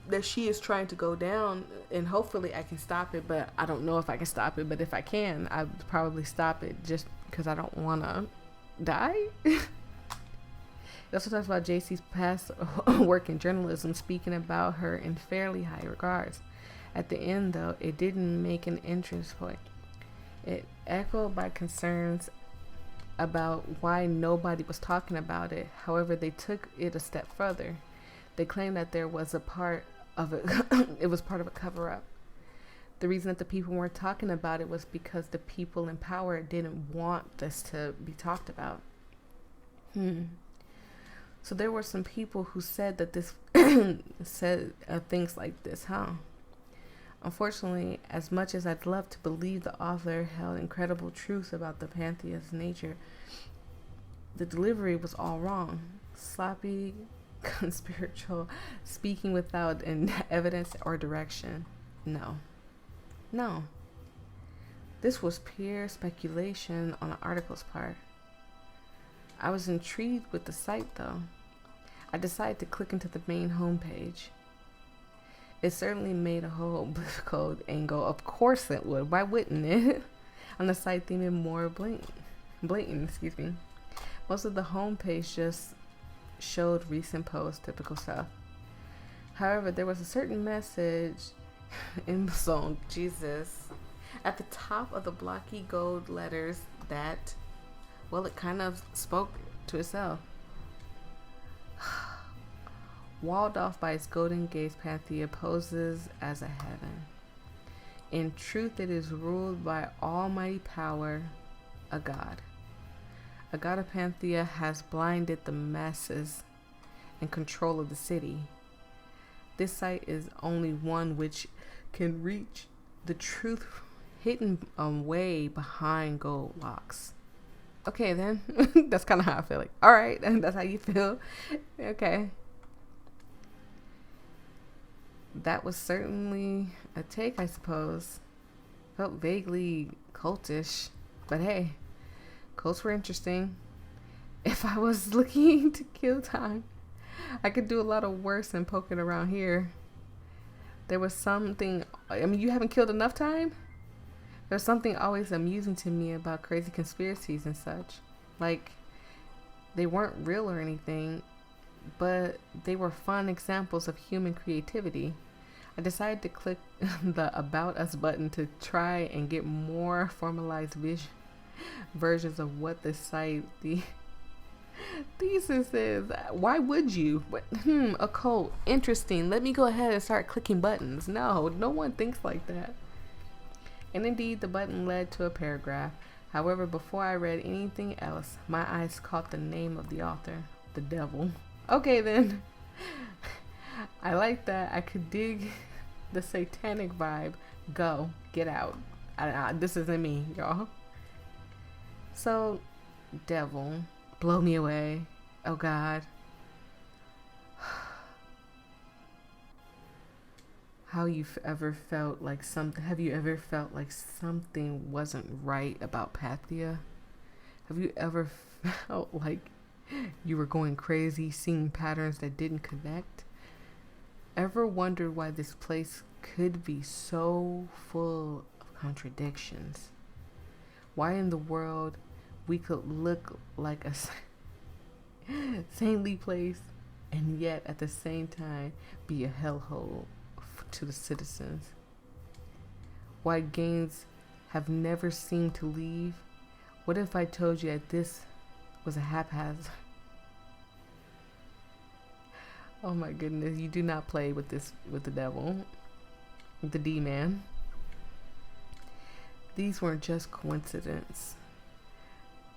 that she is trying to go down, and hopefully I can stop it, but I don't know if I can stop it. But if I can, I'd probably stop it just because I don't want to die. It also talks about JC's past work in journalism, speaking about her in fairly high regards. At the end, though, it didn't make an interest point. It echoed by concerns about why nobody was talking about it. However, they took it a step further. They claimed that there was a part of it, it was part of a cover-up. The reason that the people weren't talking about it was because the people in power didn't want this to be talked about. So there were some people who said that this said things like this, huh? Unfortunately, as much as I'd love to believe the author held incredible truth about the Panthea's nature, the delivery was all wrong. Sloppy, conspiritual, speaking without evidence or direction. No. This was pure speculation on the article's part. I was intrigued with the site, though. I decided to click into the main homepage. It certainly made a whole code angle. Of course it would. Why wouldn't it? On the site theming more blatant. Most of the homepage just showed recent posts, typical stuff. However, there was a certain message in the song, Jesus, at the top of the blocky gold letters that, well, it kind of spoke to itself. Walled off by its golden gates, Panthea poses as a heaven. In truth, it is ruled by almighty power, a god. A god of Panthea has blinded the masses in control of the city. This site is only one which can reach the truth hidden way behind gold locks. Okay, then. That's kind of how I feel. Like, all right, that's how you feel. Okay. That was certainly a take, I suppose. Felt vaguely cultish, but hey, cults were interesting. If I was looking to kill time, I could do a lot of worse than poking around here. There was something, I mean, you haven't killed enough time? There's something always amusing to me about crazy conspiracies and such. Like, they weren't real or anything, but they were fun examples of human creativity. I decided to click the About Us button to try and get more formalized versions of what the site, the thesis is. Why would you? A cult. Interesting. Let me go ahead and start clicking buttons. No one thinks like that. And indeed, the button led to a paragraph. However, before I read anything else, my eyes caught the name of the author, the devil. Okay, then. I like that. I could dig the satanic vibe. Go. Get out. This isn't me, y'all. So, devil. Blow me away. Oh, God. Have you ever felt like something wasn't right about Panthea? Have you ever felt like you were going crazy, seeing patterns that didn't connect? Ever wondered why this place could be so full of contradictions? Why in the world we could look like a saintly place and yet at the same time be a hellhole to the citizens? Why gangs have never seemed to leave? What if I told you that this was a haphazard? Oh my goodness, you do not play with this, with the devil, the D-man. These weren't just coincidence.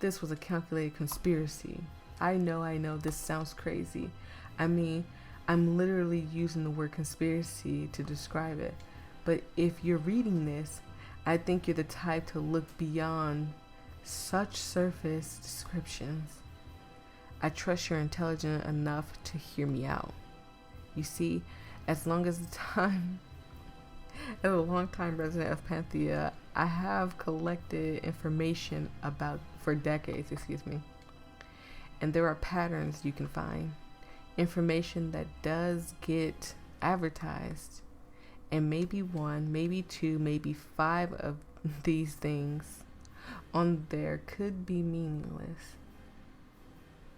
This was a calculated conspiracy. I know, this sounds crazy. I mean, I'm literally using the word conspiracy to describe it. But if you're reading this, I think you're the type to look beyond such surface descriptions. I trust you're intelligent enough to hear me out. You see, as a long-time resident of Panthea, I have collected information for decades, and there are patterns you can find. Information that does get advertised, and maybe one, maybe two, maybe five of these things on there could be meaningless,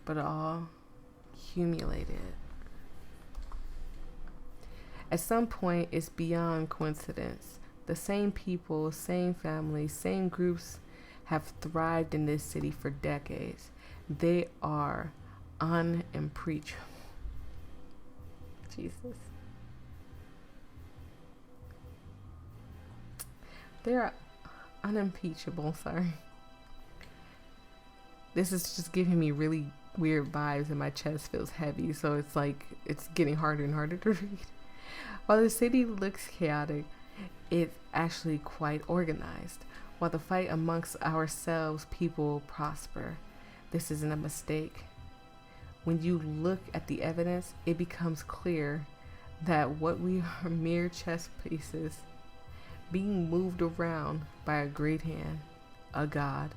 but all accumulated. At some point, it's beyond coincidence. The same people, same families, same groups have thrived in this city for decades. They are unimpeachable. Jesus. They are unimpeachable, sorry. This is just giving me really weird vibes and my chest feels heavy, so it's like it's getting harder and harder to read. While the city looks chaotic, it's actually quite organized. While the fight amongst ourselves, people prosper. This isn't a mistake. When you look at the evidence, it becomes clear that what we are mere chess pieces being moved around by a great hand, a god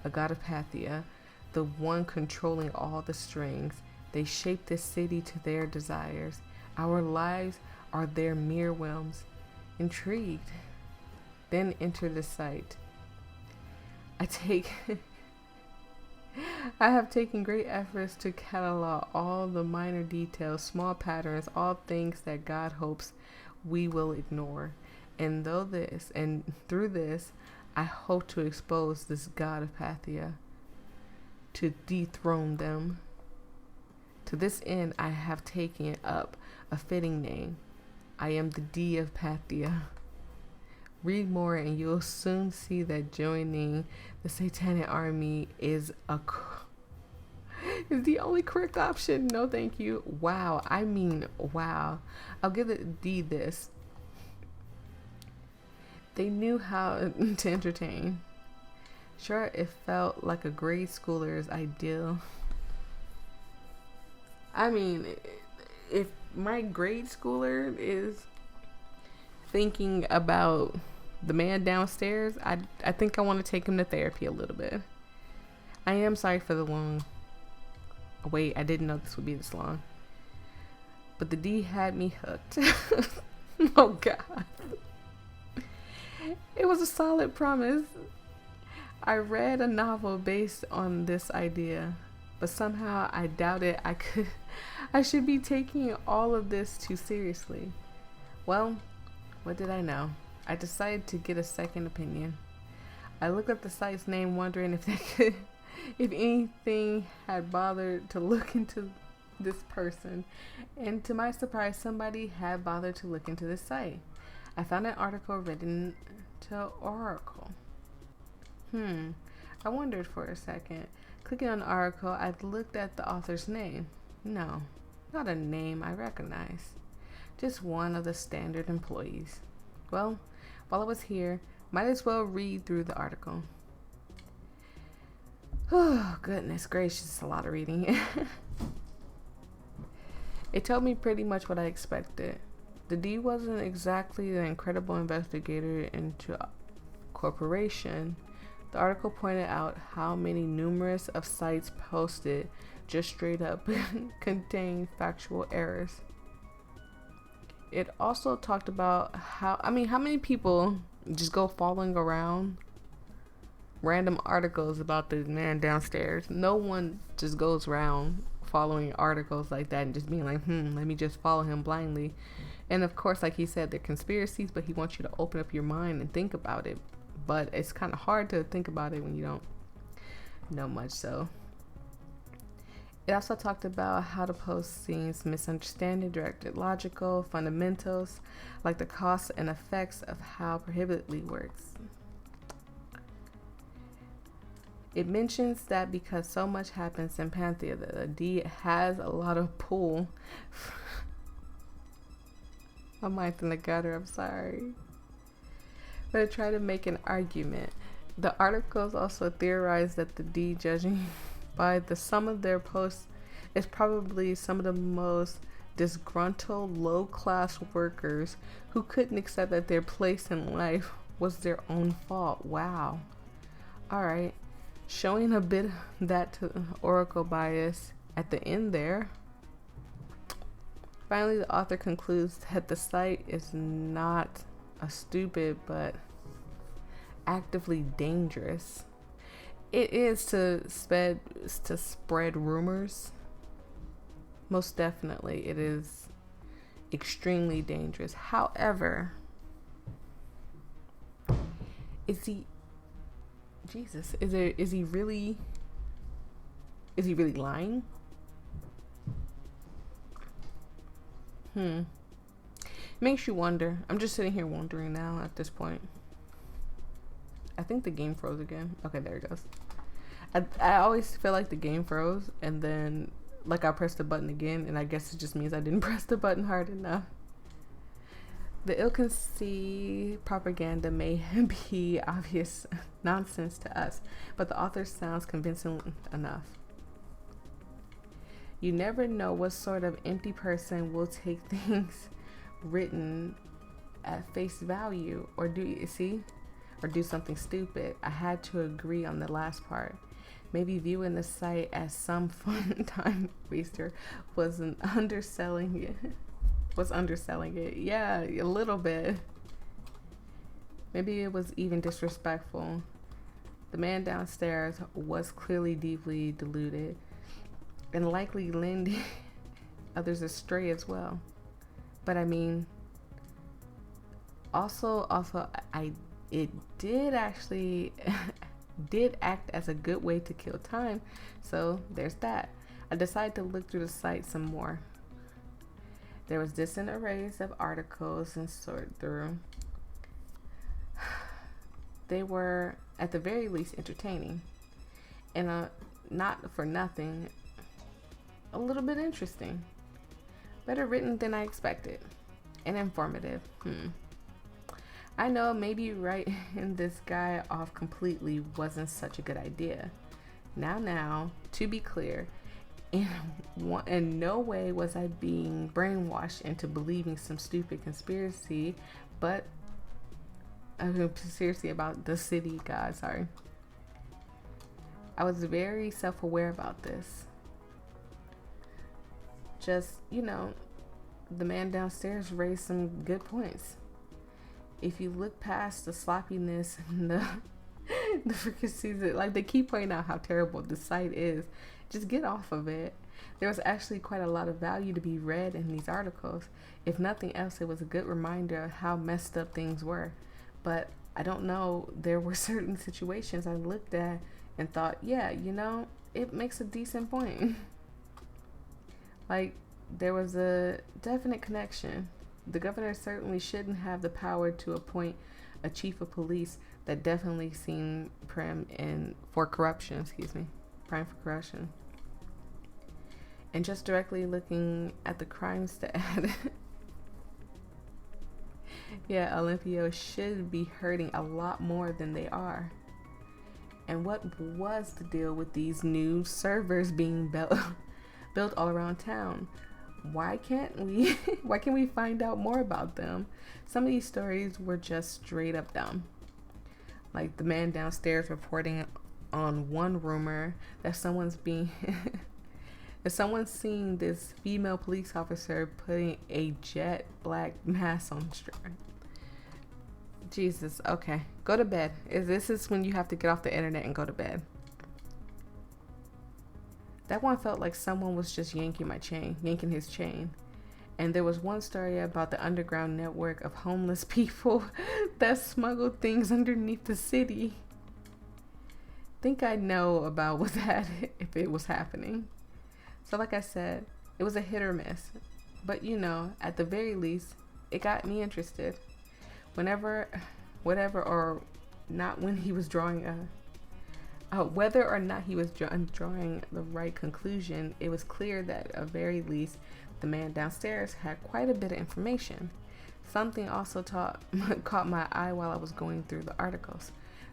of Pathia, the one controlling all the strings. They shape this city to their desires. Our lives are their mere whims. Intrigued, then enter the site. I have taken great efforts to catalog all the minor details, small patterns, all things that God hopes we will ignore. And through this, I hope to expose this god of Pathia, to dethrone them. To this end, I have taken up a fitting name. I am the D of Pathia. Read more and you'll soon see that joining the Satanic Army is the only correct option. No, thank you. Wow. I mean, wow. I'll give the D this. They knew how to entertain. Sure, it felt like a grade schooler's ideal. I mean, if my grade schooler is thinking about the man downstairs, I think I want to take him to therapy a little bit. I am sorry for the long wait. I didn't know this would be this long. But the D had me hooked. Oh, God. It was a solid promise. I read a novel based on this idea, but somehow I doubted I should be taking all of this too seriously. Well, what did I know? I decided to get a second opinion. I looked up the site's name, wondering if anything had bothered to look into this person, and to my surprise, somebody had bothered to look into this site. I found an article written to Oracle. I wondered for a second. Clicking on the article, I looked at the author's name. No, not a name I recognize. Just one of the standard employees. Well, while I was here, might as well read through the article. Oh, goodness gracious, a lot of reading. It told me pretty much what I expected. The D wasn't exactly the incredible investigator into corporation. The article pointed out how many numerous of sites posted just straight up contain factual errors. It also talked about how many people just go following around random articles about the man downstairs. No one just goes around following articles like that and just being like, let me just follow him blindly. And of course, like he said, they're conspiracies, but he wants you to open up your mind and think about it. But it's kind of hard to think about it when you don't know much. So it also talked about how to post scenes, misunderstanding, directed logical, fundamentals, like the costs and effects of how prohibitedly works. It mentions that because so much happens in Panthea, the D has a lot of pull. My mind's in the gutter, I'm sorry. But I try to make an argument. The articles also theorize that the D, judging by the sum of their posts, is probably some of the most disgruntled low-class workers who couldn't accept that their place in life was their own fault. Wow. Alright. Showing a bit of that to Oracle bias at the end there. Finally, the author concludes that the site is not a stupid but actively dangerous. It is to spread rumors. Most definitely, it is extremely dangerous. However, is he really lying? Makes you wonder. I'm just sitting here wondering now at this point. I think the game froze again. Okay, there it goes. I always feel like the game froze and then like I pressed the button again, and I guess it just means I didn't press the button hard enough. The ill-conceived propaganda may be obvious nonsense to us, but the author sounds convincing enough. You never know what sort of empty person will take things written at face value or do something stupid. I had to agree on the last part. Maybe viewing the site as some fun time waster was underselling it. Yeah, a little bit. Maybe it was even disrespectful. The man downstairs was clearly deeply deluded and likely led others astray as well. But I mean, also it did actually did act as a good way to kill time, so there's that. I decided to look through the site some more. There was distant arrays of articles and sort through. They were at the very least entertaining, and not for nothing, a little bit interesting. Better written than I expected, and informative. I know maybe writing this guy off completely wasn't such a good idea. Now, to be clear, in no way was I being brainwashed into believing some stupid conspiracy, but seriously about the city god, sorry. I was very self-aware about this. Just, the man downstairs raised some good points. If you look past the sloppiness and the frequencies, like they keep pointing out how terrible the site is, just get off of it. There was actually quite a lot of value to be read in these articles. If nothing else, it was a good reminder of how messed up things were. But I don't know, there were certain situations I looked at and thought, yeah, it makes a decent point. Like, there was a definite connection. The governor certainly shouldn't have the power to appoint a chief of police that definitely seemed prime for corruption. And just directly looking at the crime stat, yeah, Olympio should be hurting a lot more than they are. And what was the deal with these new servers being built all around town? Why can't we find out more about them? Some of these stories were just straight up dumb. Like the man downstairs reporting on one rumor that someone's seeing this female police officer putting a jet black mask on straight. Jesus, okay. Go to bed. This is when you have to get off the internet and go to bed. That one felt like someone was just yanking his chain. And there was one story about the underground network of homeless people that smuggled things underneath the city. Think I'd know about that if it was happening. So like I said, it was a hit or miss. But at the very least, it got me interested. Whatever, or not when he was drawing Whether or not he was drawing the right conclusion, it was clear that at very least the man downstairs had quite a bit of information. Something also caught my eye while I was going through the articles.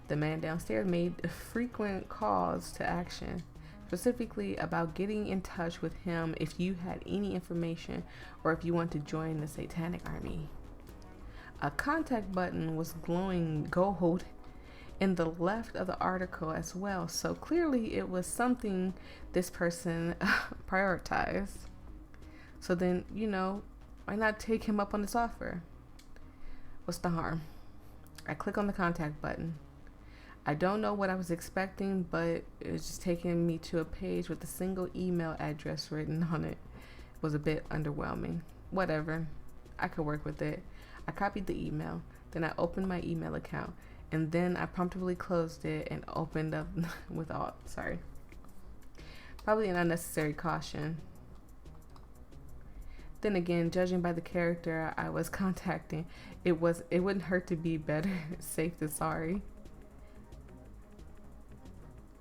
The man downstairs made frequent calls to action, specifically about getting in touch with him if you had any information or if you want to join the Satanic Army. A contact button was glowing gold in the left of the article as well, so clearly it was something this person prioritized. So then, why not take him up on this offer? What's the harm? I click on the contact button. I don't know what I was expecting, but it's just taking me to a page with a single email address written on it. It was a bit underwhelming. Whatever, I could work with it. I copied the email, then I opened my email account, and then I promptly closed it and opened up with probably an unnecessary caution. Then again, judging by the character I was contacting, it wouldn't hurt to be better safe than sorry.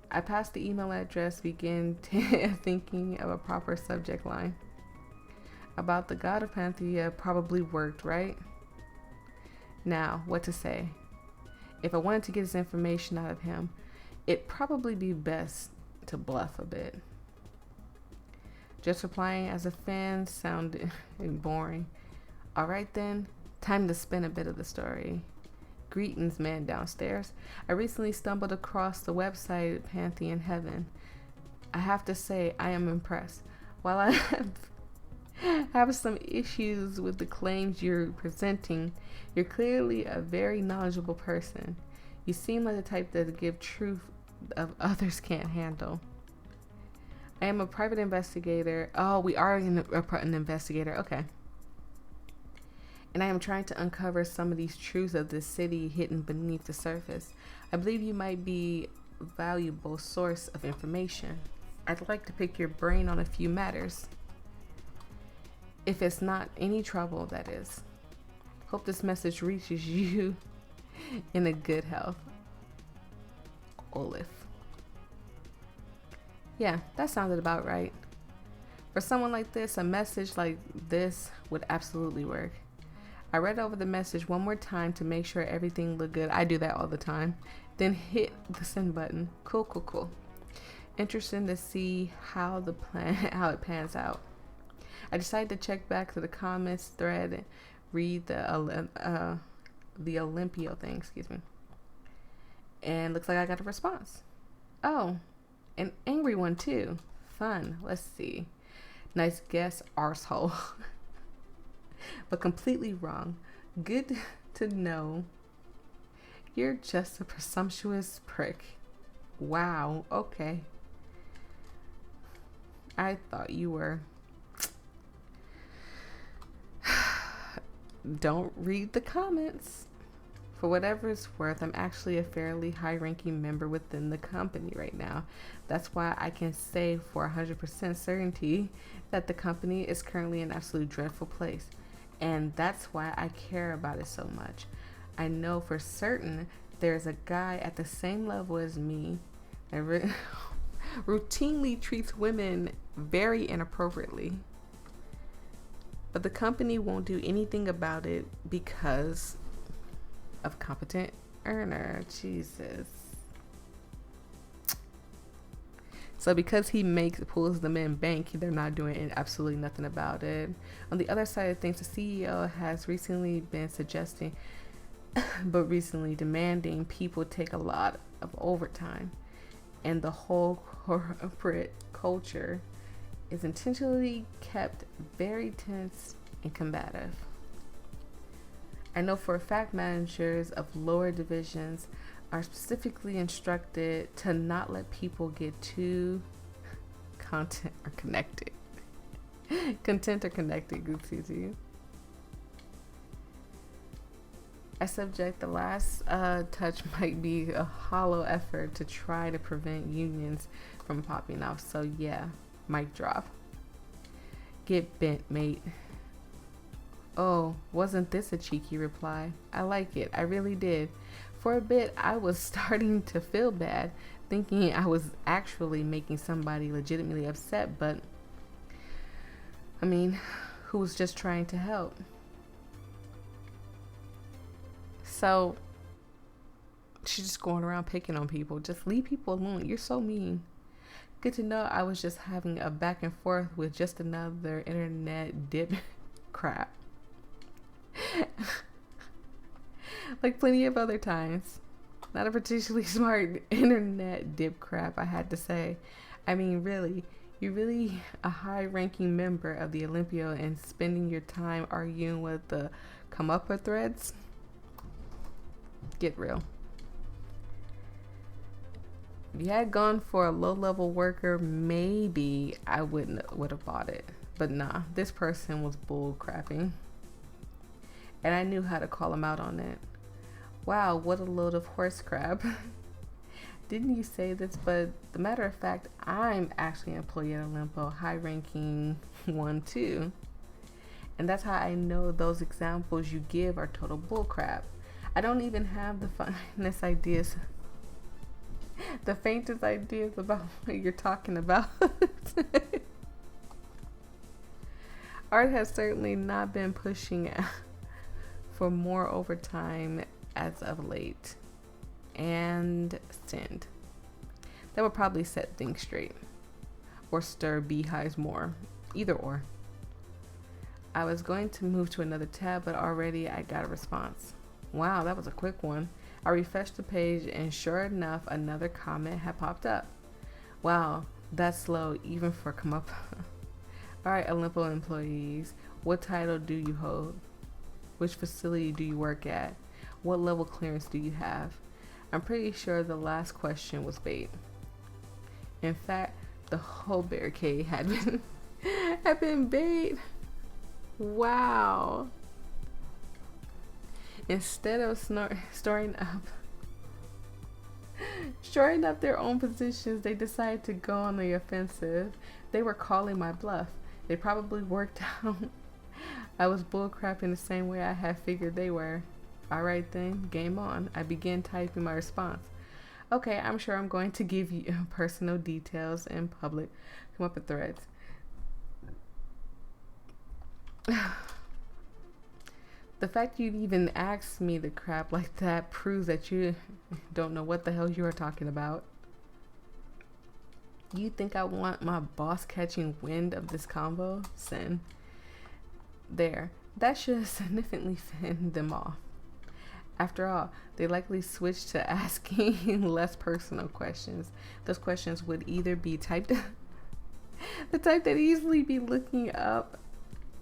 I passed the email address, began thinking of a proper subject line. About the god of Panthea probably worked, right? Now, what to say? If I wanted to get this information out of him, it'd probably be best to bluff a bit. Just replying as a fan sounded boring. All right then, time to spin a bit of the story. Greetings, man downstairs. I recently stumbled across the website Pantheon Heaven. I have to say, I am impressed. While I have some issues with the claims you're presenting, you're clearly a very knowledgeable person. You seem like the type that give truth of others can't handle. I am a private investigator. Oh, we are an investigator. Okay. And I am trying to uncover some of these truths of this city hidden beneath the surface. I believe you might be a valuable source of information. I'd like to pick your brain on a few matters. If it's not any trouble, that is. Hope this message reaches you in a good health. Olaf. Yeah, that sounded about right. For someone like this, a message like this would absolutely work. I read over the message one more time to make sure everything looked good. I do that all the time. Then hit the send button. Cool. Interesting to see how it pans out. I decided to check back to the comments thread and read the Olympio thing, excuse me. And looks like I got a response. Oh, an angry one too. Fun. Let's see. Nice guess, arsehole. But completely wrong. Good to know. You're just a presumptuous prick. Wow, okay. I thought you were. Don't read the comments. For whatever it's worth, I'm actually a fairly high-ranking member within the company right now. That's why I can say for 100% certainty that the company is currently an absolute dreadful place. And that's why I care about it so much. I know for certain there's a guy at the same level as me that routinely treats women very inappropriately. But the company won't do anything about it because of competent earner. Jesus. So because he pulls them in bank, they're not doing absolutely nothing about it. On the other side of things, the CEO has recently been suggesting, but recently demanding people take a lot of overtime. And the whole corporate culture is intentionally kept very tense and combative. I know for a fact managers of lower divisions are specifically instructed to not let people get too content or connected. Excuse you. I subject the last touch might be a hollow effort to try to prevent unions from popping off. So yeah, mic drop. Get bent, mate. Oh, wasn't this a cheeky reply? I like it. I really did. For a bit, I was starting to feel bad, thinking I was actually making somebody legitimately upset, but I mean, who was just trying to help. So she's just going around picking on people. Just leave people alone. You're so mean. Good to know I was just having a back and forth with just another internet dip crap. Like plenty of other times. Not a particularly smart internet dip crap, I had to say. I mean, really, you're really a high-ranking member of the Olympio and spending your time arguing with the come-upper threads? Get real. If you had gone for a low-level worker, maybe I would have bought it. But nah, this person was bull crapping. And I knew how to call him out on it. Wow, what a load of horse crap. Didn't you say this? But the matter of fact, I'm actually an employee at Olympio, high-ranking one too. And that's how I know those examples you give are total bull crap. I don't even have the faintest ideas about what you're talking about. Art has certainly not been pushing for more overtime as of late. And send. That would probably set things straight. Or stir beehives more. Either or. I was going to move to another tab, but already I got a response. Wow, that was a quick one. I refreshed the page and sure enough, another comment had popped up. Wow, that's slow even for come up. Alright, Olympio employees, what title do you hold? Which facility do you work at? What level clearance do you have? I'm pretty sure the last question was bait. In fact, the whole barricade had been bait. Wow. Instead of storing up their own positions, they decided to go on the offensive. They were calling my bluff. They probably worked out I was bullcrapping the same way I had figured they were. Alright then, game on. I began typing my response. Okay, I'm sure I'm going to give you personal details in public. Come up with threads. The fact you'd even asked me the crap like that proves that you don't know what the hell you are talking about. You think I want my boss catching wind of this convo? Sin. There. That should significantly fend them off. After all, they likely switched to asking less personal questions. Those questions would either be typed the type that easily be looking up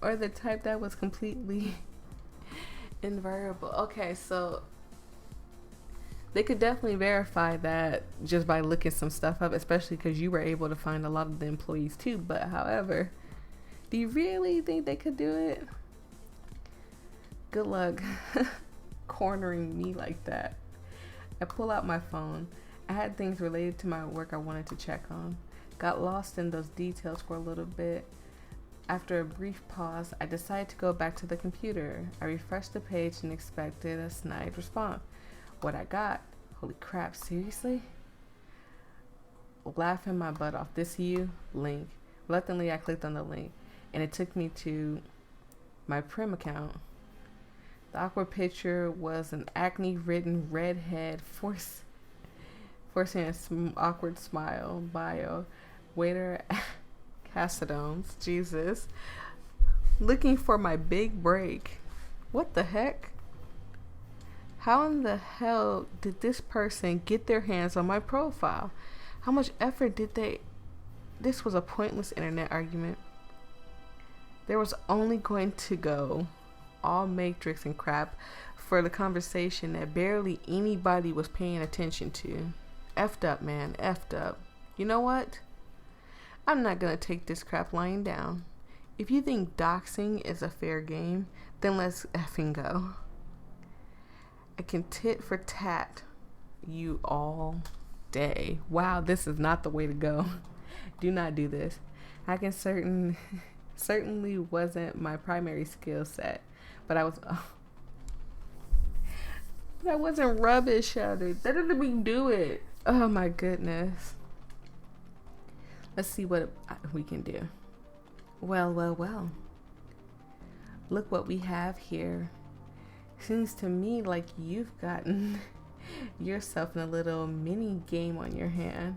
or the type that was completely invariable. Okay, so they could definitely verify that just by looking some stuff up, especially because you were able to find a lot of the employees too. But however, do you really think they could do it? Good luck cornering me like that. I pull out my phone. I had things related to my work I wanted to check on. Got lost in those details for a little bit. After a brief pause, I decided to go back to the computer. I refreshed the page and expected a snide response. What I got? Holy crap, seriously? Laughing my butt off. This you? Link. Reluctantly, I clicked on the link, and it took me to my Prim account. The awkward picture was an acne-ridden redhead forcing an awkward smile. Bio. Waiter Casadones. Jesus. Looking for my big break. What the heck? How in the hell did this person get their hands on my profile? How much effort did they... This was a pointless internet argument. There was only going to go all matrix and crap for the conversation that barely anybody was paying attention to. Effed up, man. Effed up. You know what? I'm not gonna take this crap lying down. If you think doxing is a fair game, then let's effing go. I can tit for tat you all day. Wow, this is not the way to go. Do not do this. I can certainly wasn't my primary skill set, but I was That wasn't rubbish, Shelly. That didn't even do it. Oh my goodness. Let's see what we can do. Well, well, well. Look what we have here. Seems to me like you've gotten yourself in a little mini game on your hand.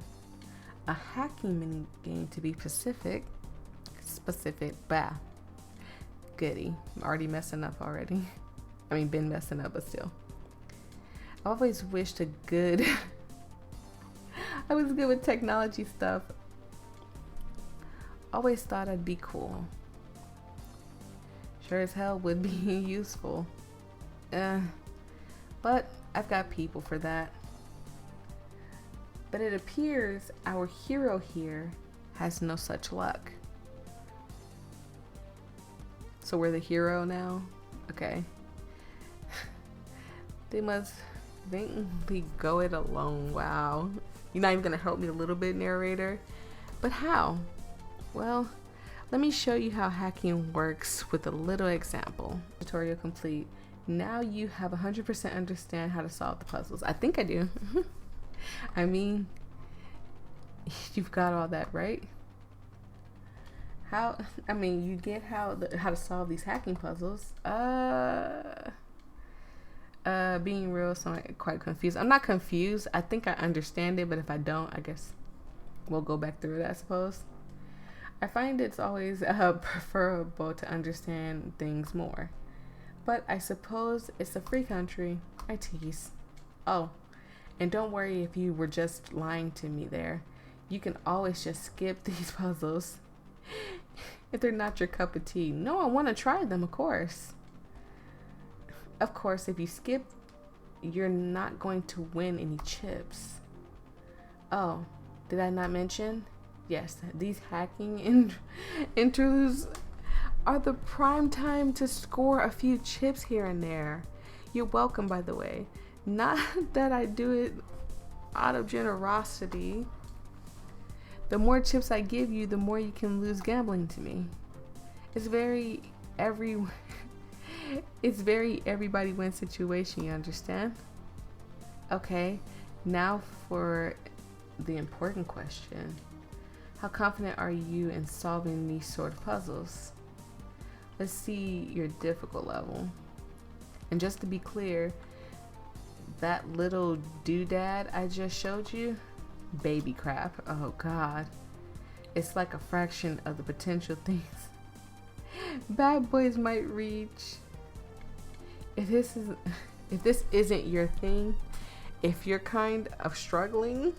A hacking mini game to be specific. Bah. Goody. I'm already messing up already. I mean, been messing up, but still. I always wished I was good with technology stuff. Always thought I'd be cool. Sure as hell would be useful. But I've got people for that. But it appears our hero here has no such luck. So we're the hero now? Okay. They must think go it alone. Wow. You're not even gonna help me a little bit, narrator? But how? Well, let me show you how hacking works with a little example. Tutorial complete. Now you have 100% understand how to solve the puzzles. I think I do. I mean, you've got all that, right? How? I mean, you get how to solve these hacking puzzles. Being real, so I'm quite confused. I'm not confused. I think I understand it, but if I don't, I guess we'll go back through it, I suppose. I find it's always preferable to understand things more. But I suppose it's a free country. I tease. Oh, and don't worry if you were just lying to me there. You can always just skip these puzzles if they're not your cup of tea. No, I want to try them, of course. Of course, if you skip, you're not going to win any chips. Oh, did I not mention? Yes, these hacking interludes are the prime time to score a few chips here and there. You're welcome, by the way. Not that I do it out of generosity. The more chips I give you, the more you can lose gambling to me. It's very everybody wins situation, you understand? Okay, now for the important question. How confident are you in solving these sort of puzzles? Let's see your difficult level. And just to be clear, that little doodad I just showed you, baby crap. Oh God. It's like a fraction of the potential things bad boys might reach. If this isn't your thing, if you're kind of struggling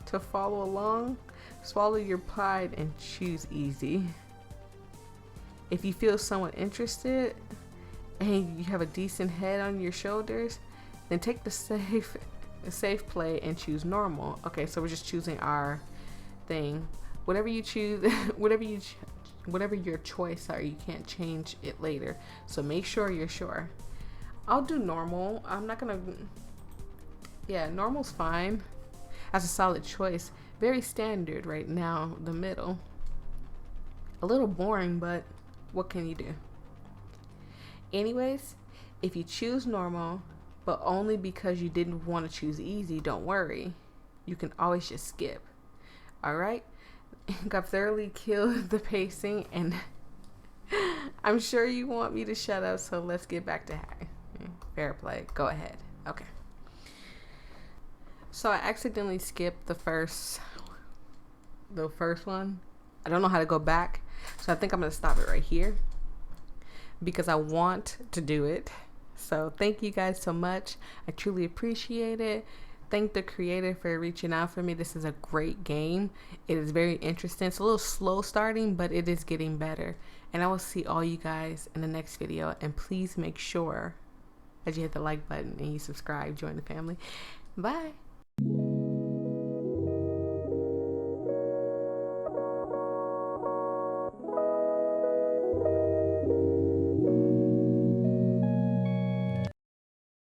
to follow along, swallow your pride and choose easy. If you feel somewhat interested and you have a decent head on your shoulders, then take the safe play and choose normal. Okay, so we're just choosing our thing. Whatever you choose, whatever your choice are, you can't change it later. So make sure you're sure. I'll do normal. I'm not gonna. Yeah, normal's fine. That's a solid choice. Very standard right now. The middle. A little boring, but what can you do? Anyways, if you choose normal, but only because you didn't want to choose easy, don't worry. You can always just skip. Alright? I've thoroughly killed the pacing, and I'm sure you want me to shut up, so let's get back to hacking. Fair play. Go ahead. Okay. So I accidentally skipped the first one. I don't know how to go back, so I think I'm going to stop it right here because I want to do it. So thank you guys so much. I truly appreciate it. Thank the creator for reaching out for me. This is a great game. It is very interesting. It's a little slow starting, but it is getting better. And I will see all you guys in the next video. And please make sure that you hit the like button and you subscribe, join the family. Bye.